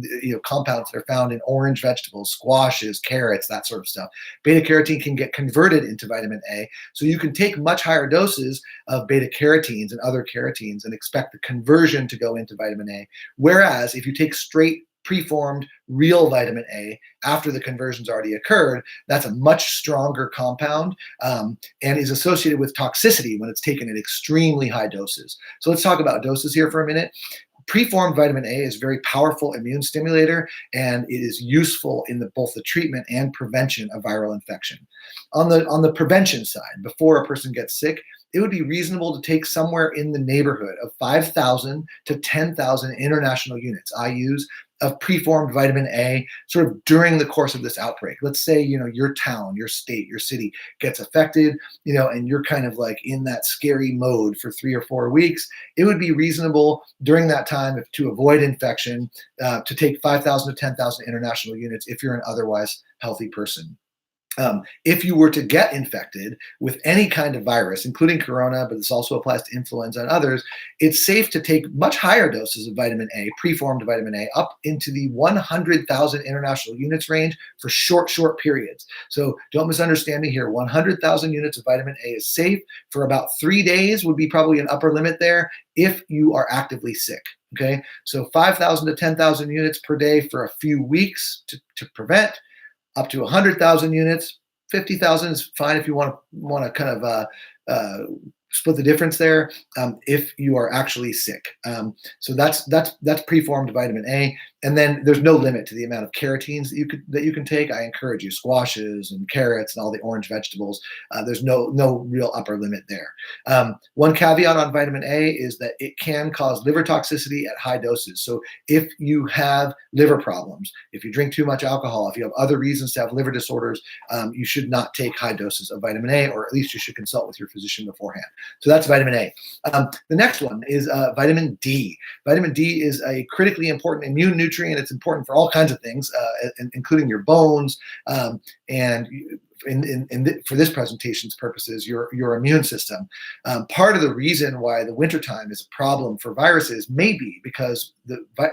compounds that are found in orange vegetables, squashes, carrots, that sort of stuff. Beta carotene can get converted into vitamin A, so you can take much higher doses of beta carotenes and other carotenes and expect the conversion to go into vitamin A. Whereas if you take straight preformed real vitamin A after the conversion's already occurred, that's a much stronger compound and is associated with toxicity when it's taken at extremely high doses. So let's talk about doses here for a minute. Preformed vitamin A is a very powerful immune stimulator, and it is useful in both the treatment and prevention of viral infection. On the prevention side, before a person gets sick, it would be reasonable to take somewhere in the neighborhood of 5,000 to 10,000 international units, IUs, of preformed vitamin A sort of during the course of this outbreak. Let's say, your town, your state, your city gets affected, and you're kind of like in that scary mode for 3 or 4 weeks. It would be reasonable during that time to avoid infection to take 5,000 to 10,000 international units if you're an otherwise healthy person. If you were to get infected with any kind of virus, including corona, but this also applies to influenza and others, it's safe to take much higher doses of vitamin A, preformed vitamin A, up into the 100,000 international units range for short periods. So don't misunderstand me here. 100,000 units of vitamin A is safe for about 3 days, would be probably an upper limit there if you are actively sick. Okay, so 5,000 to 10,000 units per day for a few weeks to prevent. Up to 100,000 units. 50,000 is fine if you want to kind of split the difference there, if you are actually sick. So that's preformed vitamin A, and then there's no limit to the amount of carotenes that you can take. I encourage you, squashes and carrots and all the orange vegetables. There's no real upper limit there. One caveat on vitamin A is that it can cause liver toxicity at high doses. So if you have liver problems, if you drink too much alcohol, if you have other reasons to have liver disorders, you should not take high doses of vitamin A, or at least you should consult with your physician beforehand. So that's vitamin A. The next one is vitamin D. Vitamin D is a critically important immune nutrient. It's important for all kinds of things, including your bones, and for this presentation's purposes, your immune system. Part of the reason why the wintertime is a problem for viruses may be because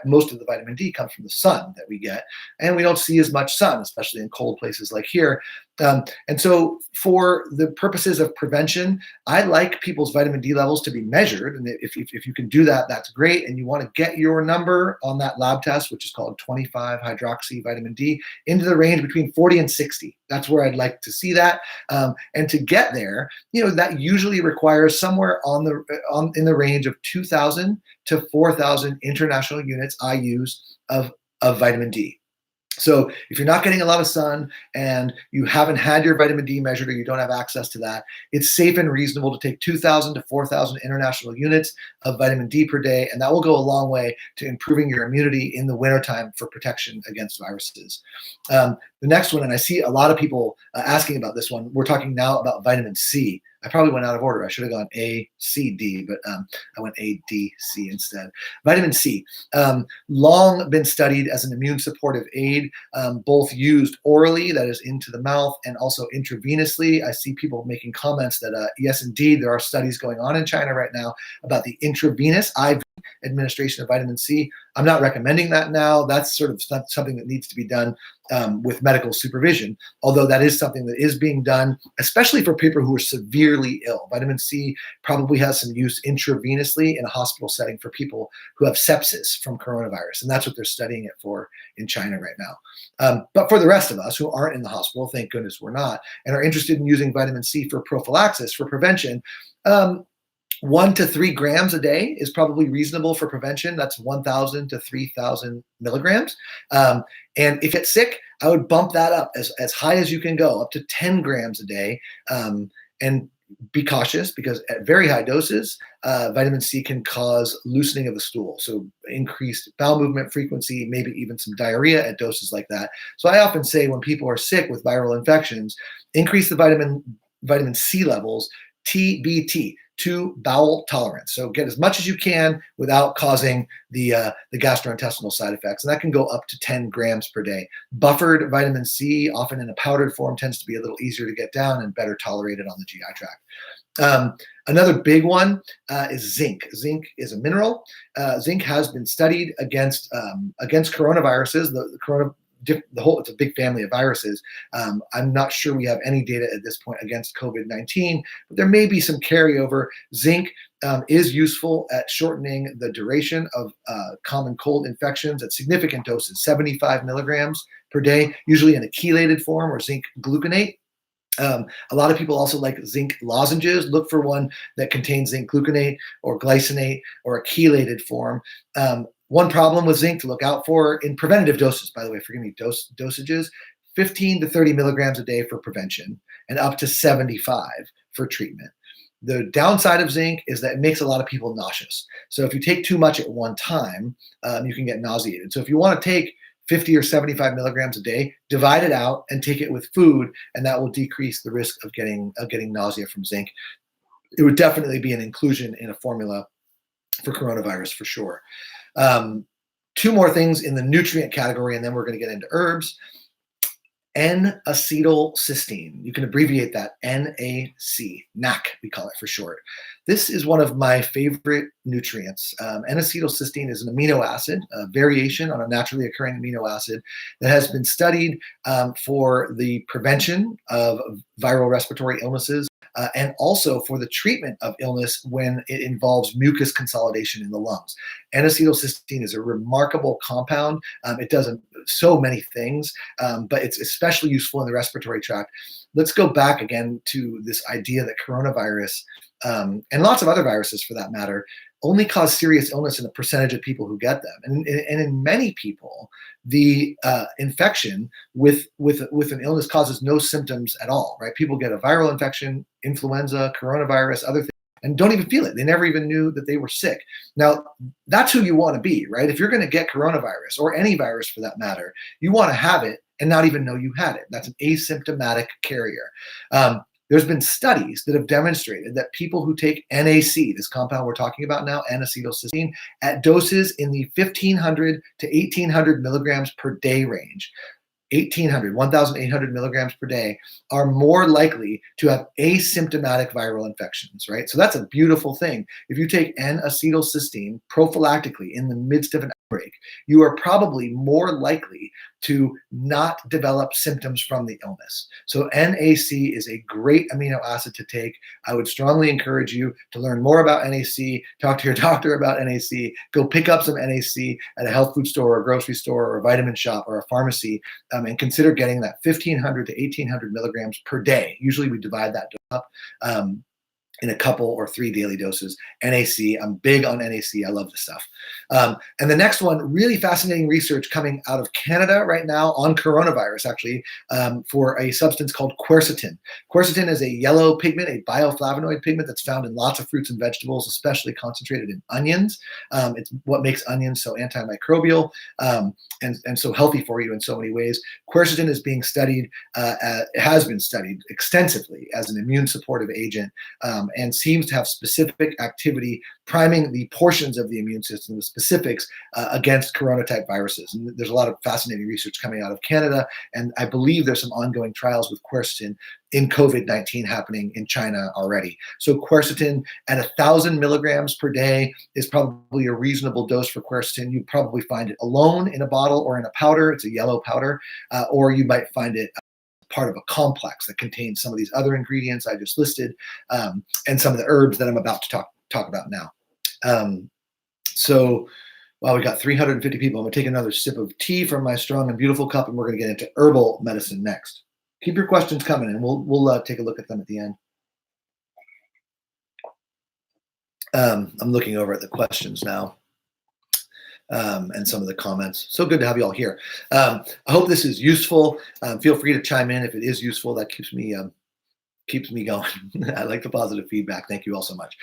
most of the vitamin D comes from the sun that we get, and we don't see as much sun, especially in cold places like here. And so for the purposes of prevention, I like people's vitamin D levels to be measured. And if you can do that, that's great. And you want to get your number on that lab test, which is called 25 hydroxy vitamin D, into the range between 40 and 60. That's where I'd like to see that. And to get there, that usually requires somewhere in the range of 2,000 to 4,000 international units IUs of vitamin D. So if you're not getting a lot of sun and you haven't had your vitamin D measured, or you don't have access to that, it's safe and reasonable to take 2,000 to 4,000 international units of vitamin D per day, and that will go a long way to improving your immunity in the wintertime for protection against viruses. The next one, and I see a lot of people asking about this one, we're talking now about vitamin C. I probably went out of order. I should have gone A, C, D, but I went A, D, C instead. Vitamin C, long been studied as an immune supportive aid, both used orally, that is into the mouth, and also intravenously. I see people making comments that, yes, indeed, there are studies going on in China right now about the intravenous IV administration of vitamin C. I'm not recommending that now. That's sort of something that needs to be done with medical supervision, although that is something that is being done, especially for people who are severely ill. Vitamin C probably has some use intravenously in a hospital setting for people who have sepsis from coronavirus, and that's what they're studying it for in China right now. But for the rest of us who aren't in the hospital, thank goodness we're not, and are interested in using vitamin C for prophylaxis, for prevention, 1 to 3 grams a day is probably reasonable for prevention. That's 1,000 to 3,000 milligrams. And if you get sick, I would bump that up as high as you can go, up to 10 grams a day. And be cautious, because at very high doses, vitamin C can cause loosening of the stool. So increased bowel movement frequency, maybe even some diarrhea at doses like that. So I often say when people are sick with viral infections, increase the vitamin C levels, TBT, to bowel tolerance. So get as much as you can without causing the gastrointestinal side effects. And that can go up to 10 grams per day. Buffered vitamin C, often in a powdered form, tends to be a little easier to get down and better tolerated on the GI tract. Another big one is zinc. Zinc is a mineral. Zinc has been studied against coronaviruses. It's a big family of viruses. I'm not sure we have any data at this point against COVID-19, but there may be some carryover. Zinc is useful at shortening the duration of common cold infections at significant doses, 75 milligrams per day, usually in a chelated form or zinc gluconate. A lot of people also like zinc lozenges. Look for one that contains zinc gluconate or glycinate or a chelated form. One problem with zinc to look out for in preventative doses, by the way, forgive me, dosages, 15 to 30 milligrams a day for prevention and up to 75 for treatment. The downside of zinc is that it makes a lot of people nauseous. So if you take too much at one time, you can get nauseated. So if you want to take 50 or 75 milligrams a day, divide it out and take it with food, and that will decrease the risk of getting nausea from zinc. It would definitely be an inclusion in a formula for coronavirus for sure. 2 more things in the nutrient category, and then we're going to get into herbs. N-acetylcysteine. You can abbreviate that NAC, NAC, we call it for short. This is one of my favorite nutrients. N-acetylcysteine is an amino acid, a variation on a naturally occurring amino acid that has been studied for the prevention of viral respiratory illnesses and also for the treatment of illness when it involves mucus consolidation in the lungs. N-acetylcysteine is a remarkable compound. It does so many things, but it's especially useful in the respiratory tract. Let's go back again to this idea that coronavirus and lots of other viruses for that matter only cause serious illness in a percentage of people who get them. And in many people, the infection with an illness causes no symptoms at all, right? People get a viral infection, influenza, coronavirus, other things, and don't even feel it. They never even knew that they were sick. Now, that's who you want to be, right? If you're going to get coronavirus or any virus for that matter, you want to have it and not even know you had it. That's an asymptomatic carrier. There's been studies that have demonstrated that people who take NAC, this compound we're talking about now, N-acetylcysteine, at doses in the 1,500 to 1,800 milligrams per day range, 1,800 milligrams per day, are more likely to have asymptomatic viral infections, right? So that's a beautiful thing. If you take N-acetylcysteine prophylactically in the midst of an outbreak, you are probably more likely to not develop symptoms from the illness. So NAC is a great amino acid to take. I would strongly encourage you to learn more about NAC, talk to your doctor about NAC, go pick up some NAC at a health food store or a grocery store or a vitamin shop or a pharmacy, and consider getting that 1,500 to 1,800 milligrams per day. Usually we divide that up in a couple or 3 daily doses. NAC, I'm big on NAC. I love this stuff. And the next one, really fascinating research coming out of Canada right now on coronavirus, actually, for a substance called quercetin. Quercetin is a yellow pigment, a bioflavonoid pigment that's found in lots of fruits and vegetables, especially concentrated in onions. It's what makes onions so antimicrobial and so healthy for you in so many ways. Quercetin is being studied, has been studied extensively as an immune supportive agent, and seems to have specific activity priming the portions of the immune system, the specifics, against corona-type viruses. And there's a lot of fascinating research coming out of Canada, and I believe there's some ongoing trials with quercetin in COVID-19 happening in China already. So quercetin at 1,000 milligrams per day is probably a reasonable dose for quercetin. You probably find it alone in a bottle or in a powder. It's a yellow powder, or you might find it part of a complex that contains some of these other ingredients I just listed, and some of the herbs that I'm about to talk about now. So wow, we got 350 people. I'm gonna take another sip of tea from my strong and beautiful cup, and we're gonna get into herbal medicine next. Keep your questions coming, and we'll take a look at them at the end. I'm looking over at the questions now. And some of the comments. So good to have you all here. I hope this is useful. Feel free to chime in if it is useful. That keeps me going. I like the positive feedback. Thank you all so much.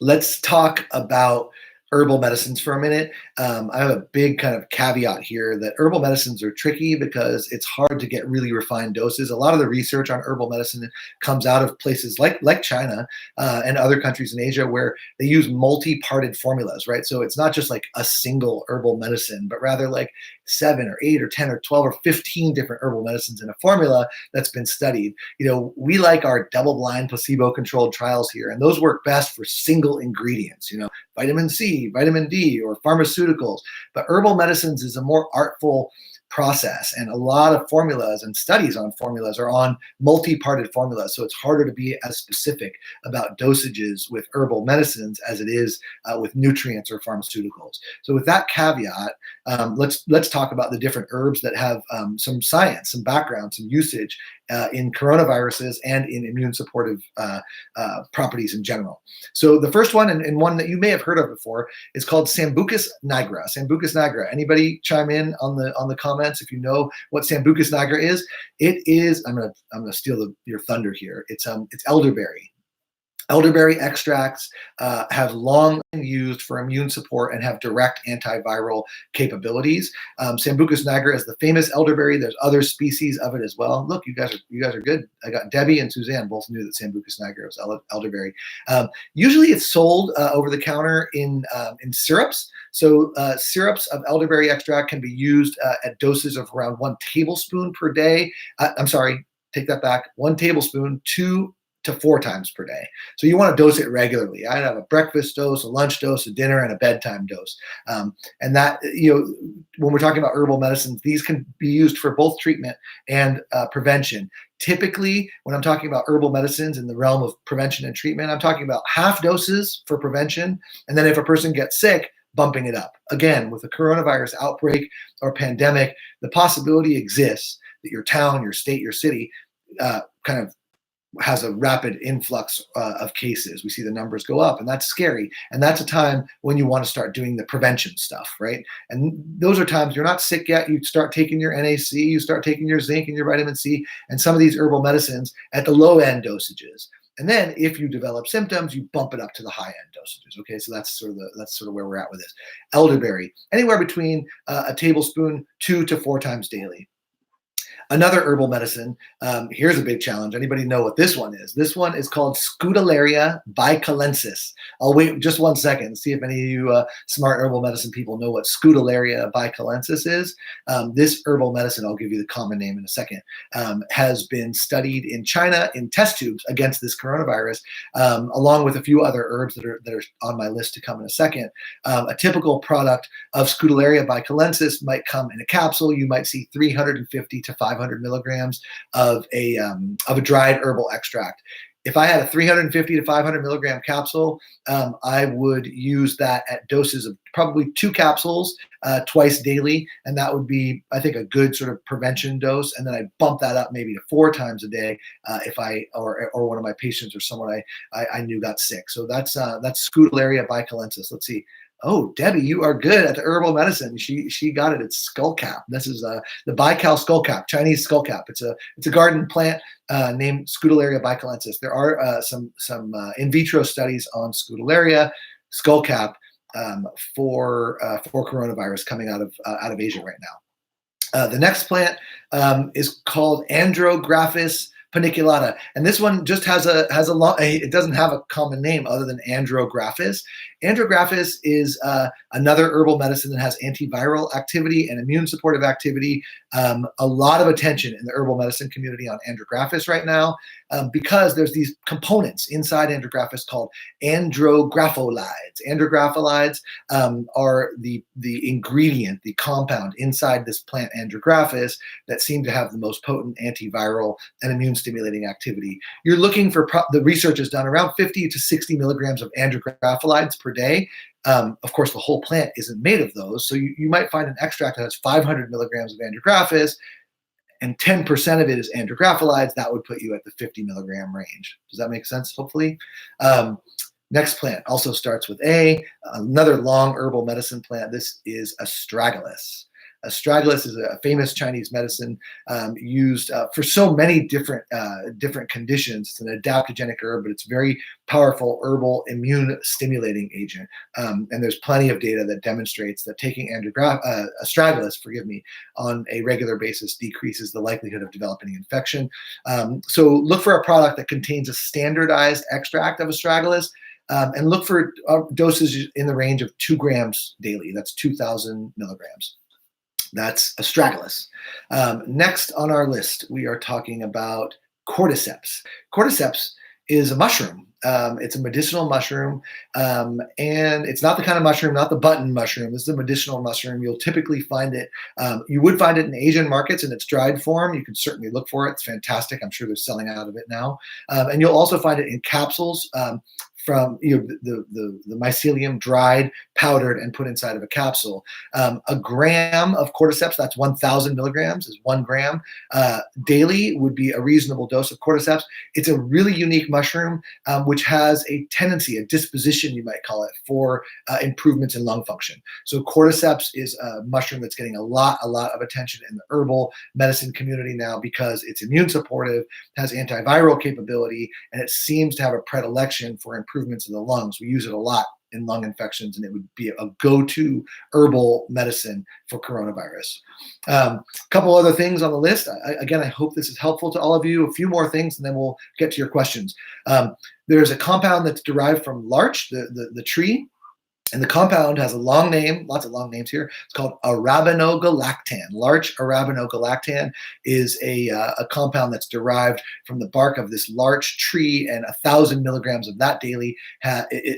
Let's talk about herbal medicines for a minute. I have a big kind of caveat here that herbal medicines are tricky because it's hard to get really refined doses. A lot of the research on herbal medicine comes out of places like China and other countries in Asia where they use multi-parted formulas, right? So it's not just like a single herbal medicine, but rather like 7 or 8 or 10 or 12 or 15 different herbal medicines in a formula that's been studied. You know, we like our double-blind placebo-controlled trials here, and those work best for single ingredients, you know, vitamin C, vitamin D, or pharmaceuticals. But herbal medicines is a more artful process, and a lot of formulas and studies on formulas are on multi-parted formulas, so it's harder to be as specific about dosages with herbal medicines as it is with nutrients or pharmaceuticals. So with that caveat, let's talk about the different herbs that have some science, some background, some usage in coronaviruses and in immune supportive properties in general. So the first one, and one that you may have heard of before, is called Sambucus nigra. Sambucus nigra. Anybody chime in on the comments if you know what Sambucus nigra is? It is. I'm gonna steal your thunder here. It's elderberry. Elderberry extracts have long been used for immune support and have direct antiviral capabilities. Sambucus nigra is the famous elderberry. There's other species of it as well. Look, you guys are good. I got Debbie and Suzanne both knew that Sambucus nigra was elderberry. Usually, it's sold over the counter in syrups. So syrups of elderberry extract can be used at doses of around 1 tablespoon per day. I'm sorry, take that back. 1 tablespoon, 2 to 4 times per day. So you want to dose it regularly. I'd have a breakfast dose, a lunch dose, a dinner, and a bedtime dose. And that, when we're talking about herbal medicines, these can be used for both treatment and prevention. Typically, when I'm talking about herbal medicines in the realm of prevention and treatment, I'm talking about half doses for prevention. And then if a person gets sick, bumping it up. Again, with a coronavirus outbreak or pandemic, the possibility exists that your town, your state, your city kind of has a rapid influx of cases. We see the numbers go up, and that's scary. And that's a time when you want to start doing the prevention stuff, right? And those are times you're not sick yet. You start taking your NAC, you start taking your zinc and your vitamin C, and some of these herbal medicines at the low end dosages. And then if you develop symptoms, you bump it up to the high end dosages. Okay, so that's sort of where we're at with this. Elderberry, anywhere between a tablespoon 2 to 4 times daily. Another herbal medicine, here's a big challenge. Anybody know what this one is? This one is called Scutellaria bicalensis. I'll wait just 1 second and see if any of you smart herbal medicine people know what Scutellaria bicalensis is. This herbal medicine, I'll give you the common name in a second, has been studied in China in test tubes against this coronavirus, along with a few other herbs that are on my list to come in a second. A typical product of Scutellaria bicalensis might come in a capsule. You might see 350 to 500 milligrams of a dried herbal extract. If I had a 350 to 500 milligram capsule, I would use that at doses of probably 2 capsules twice daily, and that would be, I think, a good sort of prevention dose. And then I bump that up maybe to 4 times a day if I or one of my patients or someone I knew got sick. So that's Scutellaria bicalensis. Let's see. Oh, Debbie, you are good at the herbal medicine. She got it. It's skullcap. This is the bical skullcap, Chinese skullcap. It's a garden plant named Scutellaria bicalensis. There are some in vitro studies on Scutellaria skullcap for coronavirus coming out of Asia right now. The next plant is called Andrographis paniculata, and this one just has a long. It doesn't have a common name other than Andrographis. Andrographis is another herbal medicine that has antiviral activity and immune supportive activity. A lot of attention in the herbal medicine community on Andrographis right now because there's these components inside Andrographis called andrographolides. Andrographolides are the ingredient, the compound inside this plant Andrographis that seem to have the most potent antiviral and immune stimulating activity. You're looking for the research is done around 50 to 60 milligrams of andrographolides per day. Of course, the whole plant isn't made of those. So you might find an extract that has 500 milligrams of andrographis and 10% of it is andrographolides. That would put you at the 50 milligram range. Does that make sense? Hopefully. Next plant also starts with A, another long herbal medicine plant. This is astragalus. Astragalus is a famous Chinese medicine used for so many different conditions. It's an adaptogenic herb, but it's very powerful herbal immune stimulating agent. And there's plenty of data that demonstrates that taking astragalus, on a regular basis decreases the likelihood of developing an infection. So look for a product that contains a standardized extract of astragalus. And look for dosage in the range of 2 grams daily. That's 2,000 milligrams. That's astragalus. Next on our list, we are talking about cordyceps. Cordyceps is a mushroom. It's a medicinal mushroom, and it's not the kind of mushroom, not the button mushroom. This is a medicinal mushroom. You'll typically find it. You would find it in Asian markets in its dried form. You can certainly look for it. It's fantastic. I'm sure they're selling out of it now. And you'll also find it in capsules from the mycelium dried, powdered, and put inside of a capsule. A gram of cordyceps, that's 1,000 milligrams, is 1 gram. Daily would be a reasonable dose of cordyceps. It's a really unique mushroom, which has a tendency, a disposition, you might call it, for improvements in lung function. So cordyceps is a mushroom that's getting a lot of attention in the herbal medicine community now because it's immune supportive, has antiviral capability, and it seems to have a predilection for improvements in the lungs. We use it a lot in lung infections, and it would be a go-to herbal medicine for coronavirus. A couple other things on the list. Again, I hope this is helpful to all of you. A few more things, and then we'll get to your questions. There's a compound that's derived from larch, the tree. And the compound has a long name, lots of long names here. It's called arabinogalactan. Larch arabinogalactan is a compound that's derived from the bark of this larch tree, and 1,000 milligrams of that daily,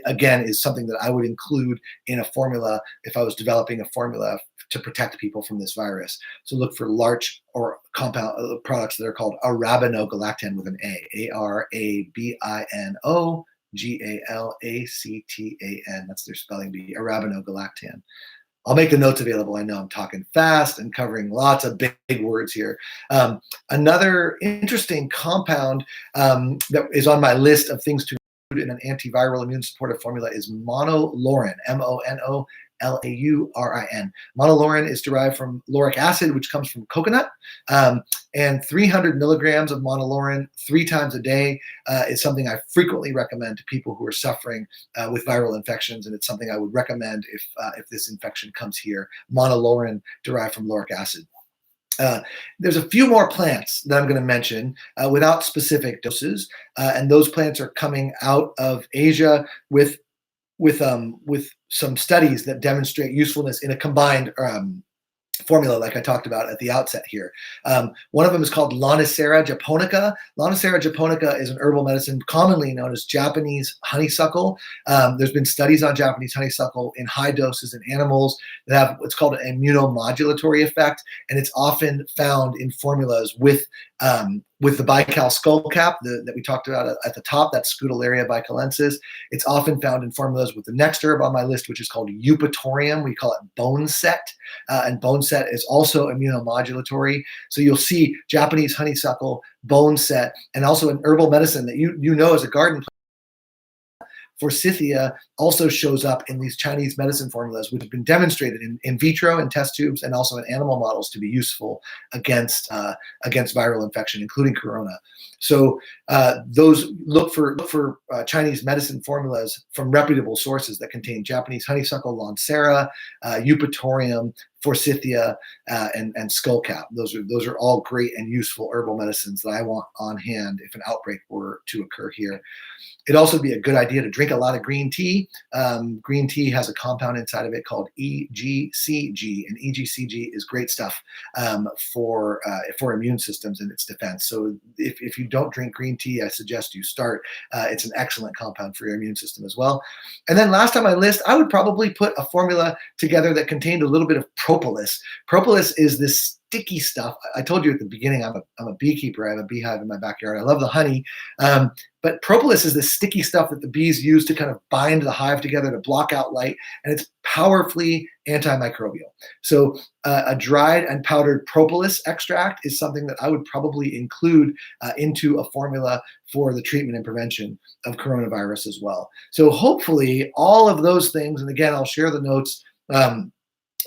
again, is something that I would include in a formula if I was developing a formula to protect people from this virus. So look for larch or compound products that are called arabinogalactan with an A, Arabino. Galactan. That's their spelling bee, arabinogalactan. I'll make the notes available. I know I'm talking fast and covering lots of big words here. Another interesting compound that is on my list of things to include in an antiviral immune supportive formula is monolaurin, monolaurin. Monolaurin is derived from lauric acid, which comes from coconut, and 300 milligrams of monolaurin 3 times a day is something I frequently recommend to people who are suffering with viral infections, and it's something I would recommend if this infection comes here. Monolaurin derived from lauric acid. There's a few more plants that I'm going to mention without specific doses, and those plants are coming out of Asia with some studies that demonstrate usefulness in a combined formula, like I talked about at the outset here. One of them is called Lonicera japonica. Lonicera japonica is an herbal medicine commonly known as Japanese honeysuckle. There's been studies on Japanese honeysuckle in high doses in animals that have what's called an immunomodulatory effect, and it's often found in formulas with the bical skull cap that we talked about at the top, that Scutellaria bicalensis. It's often found in formulas with the next herb on my list, which is called Eupatorium. We call it bone set, and bone set is also immunomodulatory. So you'll see Japanese honeysuckle, bone set, and also an herbal medicine that you know as a garden plant. Forsythia also shows up in these Chinese medicine formulas, which have been demonstrated in vitro in test tubes and also in animal models to be useful against viral infection, including corona. So those look for Chinese medicine formulas from reputable sources that contain Japanese honeysuckle, Lonicera, Eupatorium, Forsythia, and skullcap. Those are all great and useful herbal medicines that I want on hand if an outbreak were to occur here. It'd also be a good idea to drink a lot of green tea. Green tea has a compound inside of it called EGCG, and EGCG is great stuff for immune systems and its defense. So if you don't drink green tea, I suggest you start. It's an excellent compound for your immune system as well. And then last on my list, I would probably put a formula together that contained a little bit of propolis. Propolis is this sticky stuff. I told you at the beginning, I'm a beekeeper. I have a beehive in my backyard. I love the honey. But propolis is this sticky stuff that the bees use to kind of bind the hive together to block out light, and it's powerfully antimicrobial. So a dried and powdered propolis extract is something that I would probably include into a formula for the treatment and prevention of coronavirus as well. So hopefully all of those things, and again, I'll share the notes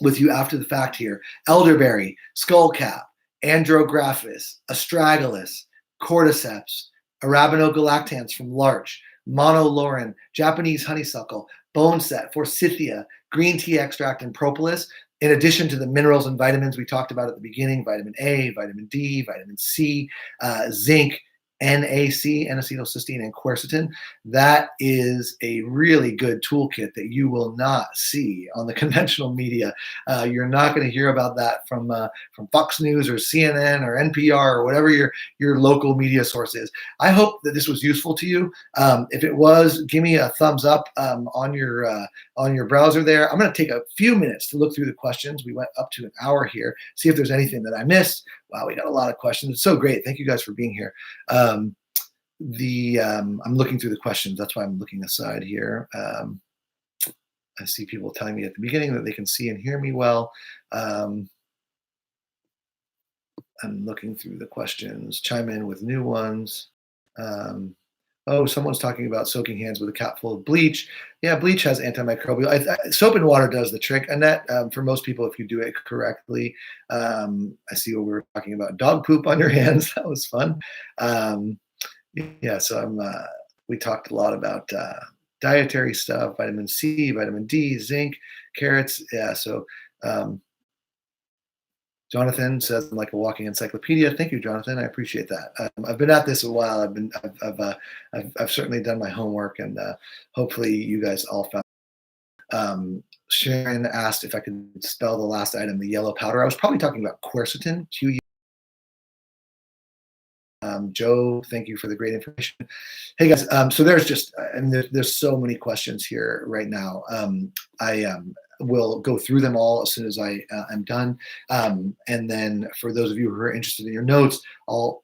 with you after the fact here: elderberry, skullcap, andrographis, astragalus, cordyceps, arabinogalactans from larch, monolaurin, Japanese honeysuckle, bone set, forsythia, green tea extract, and propolis, in addition to the minerals and vitamins we talked about at the beginning: vitamin A, vitamin D, vitamin C, zinc, NAC, N-acetylcysteine, and quercetin. That is a really good toolkit that you will not see on the conventional media. You're not going to hear about that from Fox News or CNN or NPR or whatever your local media source is. I hope that this was useful to you. If it was, give me a thumbs up on your browser there. I'm going to take a few minutes to look through the questions. We went up to an hour here. See if there's anything that I missed. Wow, we got a lot of questions. It's so great. Thank you guys for being here. I'm looking through the questions. That's why I'm looking aside here. I see people telling me at the beginning that they can see and hear me well. I'm looking through the questions. Chime in with new ones. Um, Oh, someone's talking about soaking hands with a cap full of bleach. Yeah, bleach has antimicrobial. Soap and water does the trick, Annette. For most people, if you do it correctly. I see what we were talking about. Dog poop on your hands. That was fun. Yeah, so we talked a lot about dietary stuff, vitamin C, vitamin D, zinc, carrots. Yeah, so um, Jonathan says I'm like a walking encyclopedia. Thank you, Jonathan. I appreciate that. I've been at this a while. I've certainly done my homework, and hopefully you guys all found. Sharon asked if I could spell the last item, the yellow powder. I was probably talking about quercetin. Joe, thank you for the great information. Hey guys, so there's just, and there's so many questions here right now. I will go through them all as soon as I am done. And then for those of you who are interested in your notes, I'll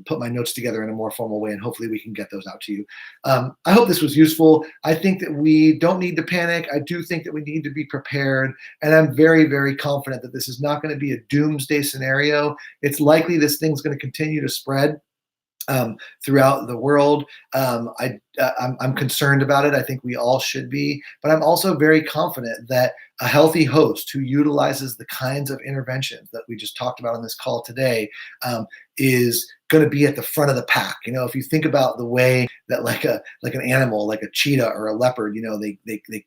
put my notes together in a more formal way, and hopefully we can get those out to you. I hope this was useful. I think that we don't need to panic. I do think that we need to be prepared. And I'm very, very confident that this is not going to be a doomsday scenario. It's likely this thing's going to continue to spread throughout the world. I'm concerned about it. I think we all should be, but I'm also very confident that a healthy host who utilizes the kinds of interventions that we just talked about on this call today is going to be at the front of the pack. You know, if you think about the way that like an animal, like a cheetah or a leopard, you know, they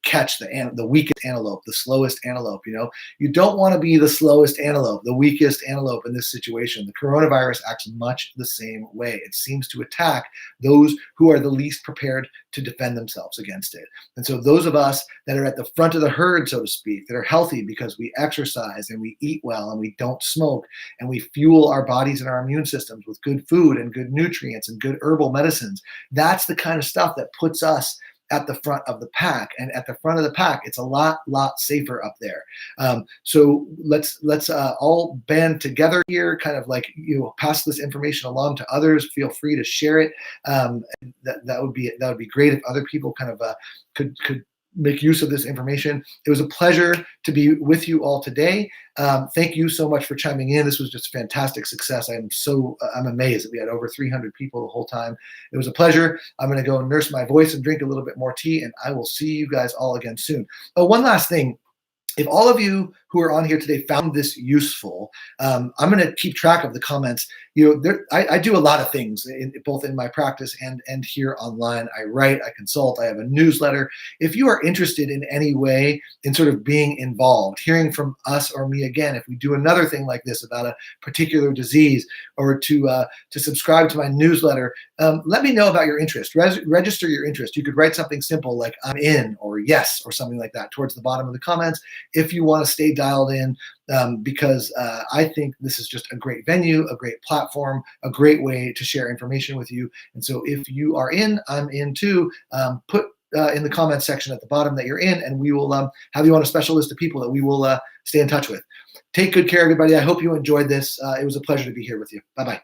catch the weakest antelope, the slowest antelope. You know, you don't want to be the slowest antelope, the weakest antelope in this situation. The coronavirus acts much the same way. It seems to attack those who are the least prepared to defend themselves against it. And so those of us that are at the front of the herd, so to speak, that are healthy because we exercise and we eat well and we don't smoke and we fuel our bodies and our immune systems with good food and good nutrients and good herbal medicines, that's the kind of stuff that puts us at the front of the pack. And at the front of the pack, it's a lot safer up there. So let's all band together here, kind of like, you know, pass this information along to others. Feel free to share it. That would be great if other people kind of could make use of this information. It was a pleasure to be with you all today. Thank you so much for chiming in. This was just fantastic success. I'm amazed that we had over 300 people the whole time. It was a pleasure. I'm going to go nurse my voice and drink a little bit more tea, and I will see you guys all again soon. Oh, one last thing. If all of you who are on here today found this useful, I'm going to keep track of the comments. You know, I do a lot of things both in my practice and here online. I write, I consult, I have a newsletter. If you are interested in any way in sort of being involved, hearing from us or me again, if we do another thing like this about a particular disease, or to subscribe to my newsletter, let me know about your interest. Register your interest. You could write something simple like "I'm in" or "yes" or something like that towards the bottom of the comments if you want to stay dialed in, because I think this is just a great venue, a great platform, a great way to share information with you. And so if you are in, I'm in too. Put in the comments section at the bottom that you're in, and we will have you on a special list of people that we will stay in touch with. Take good care, everybody. I hope you enjoyed this. It was a pleasure to be here with you. Bye-bye.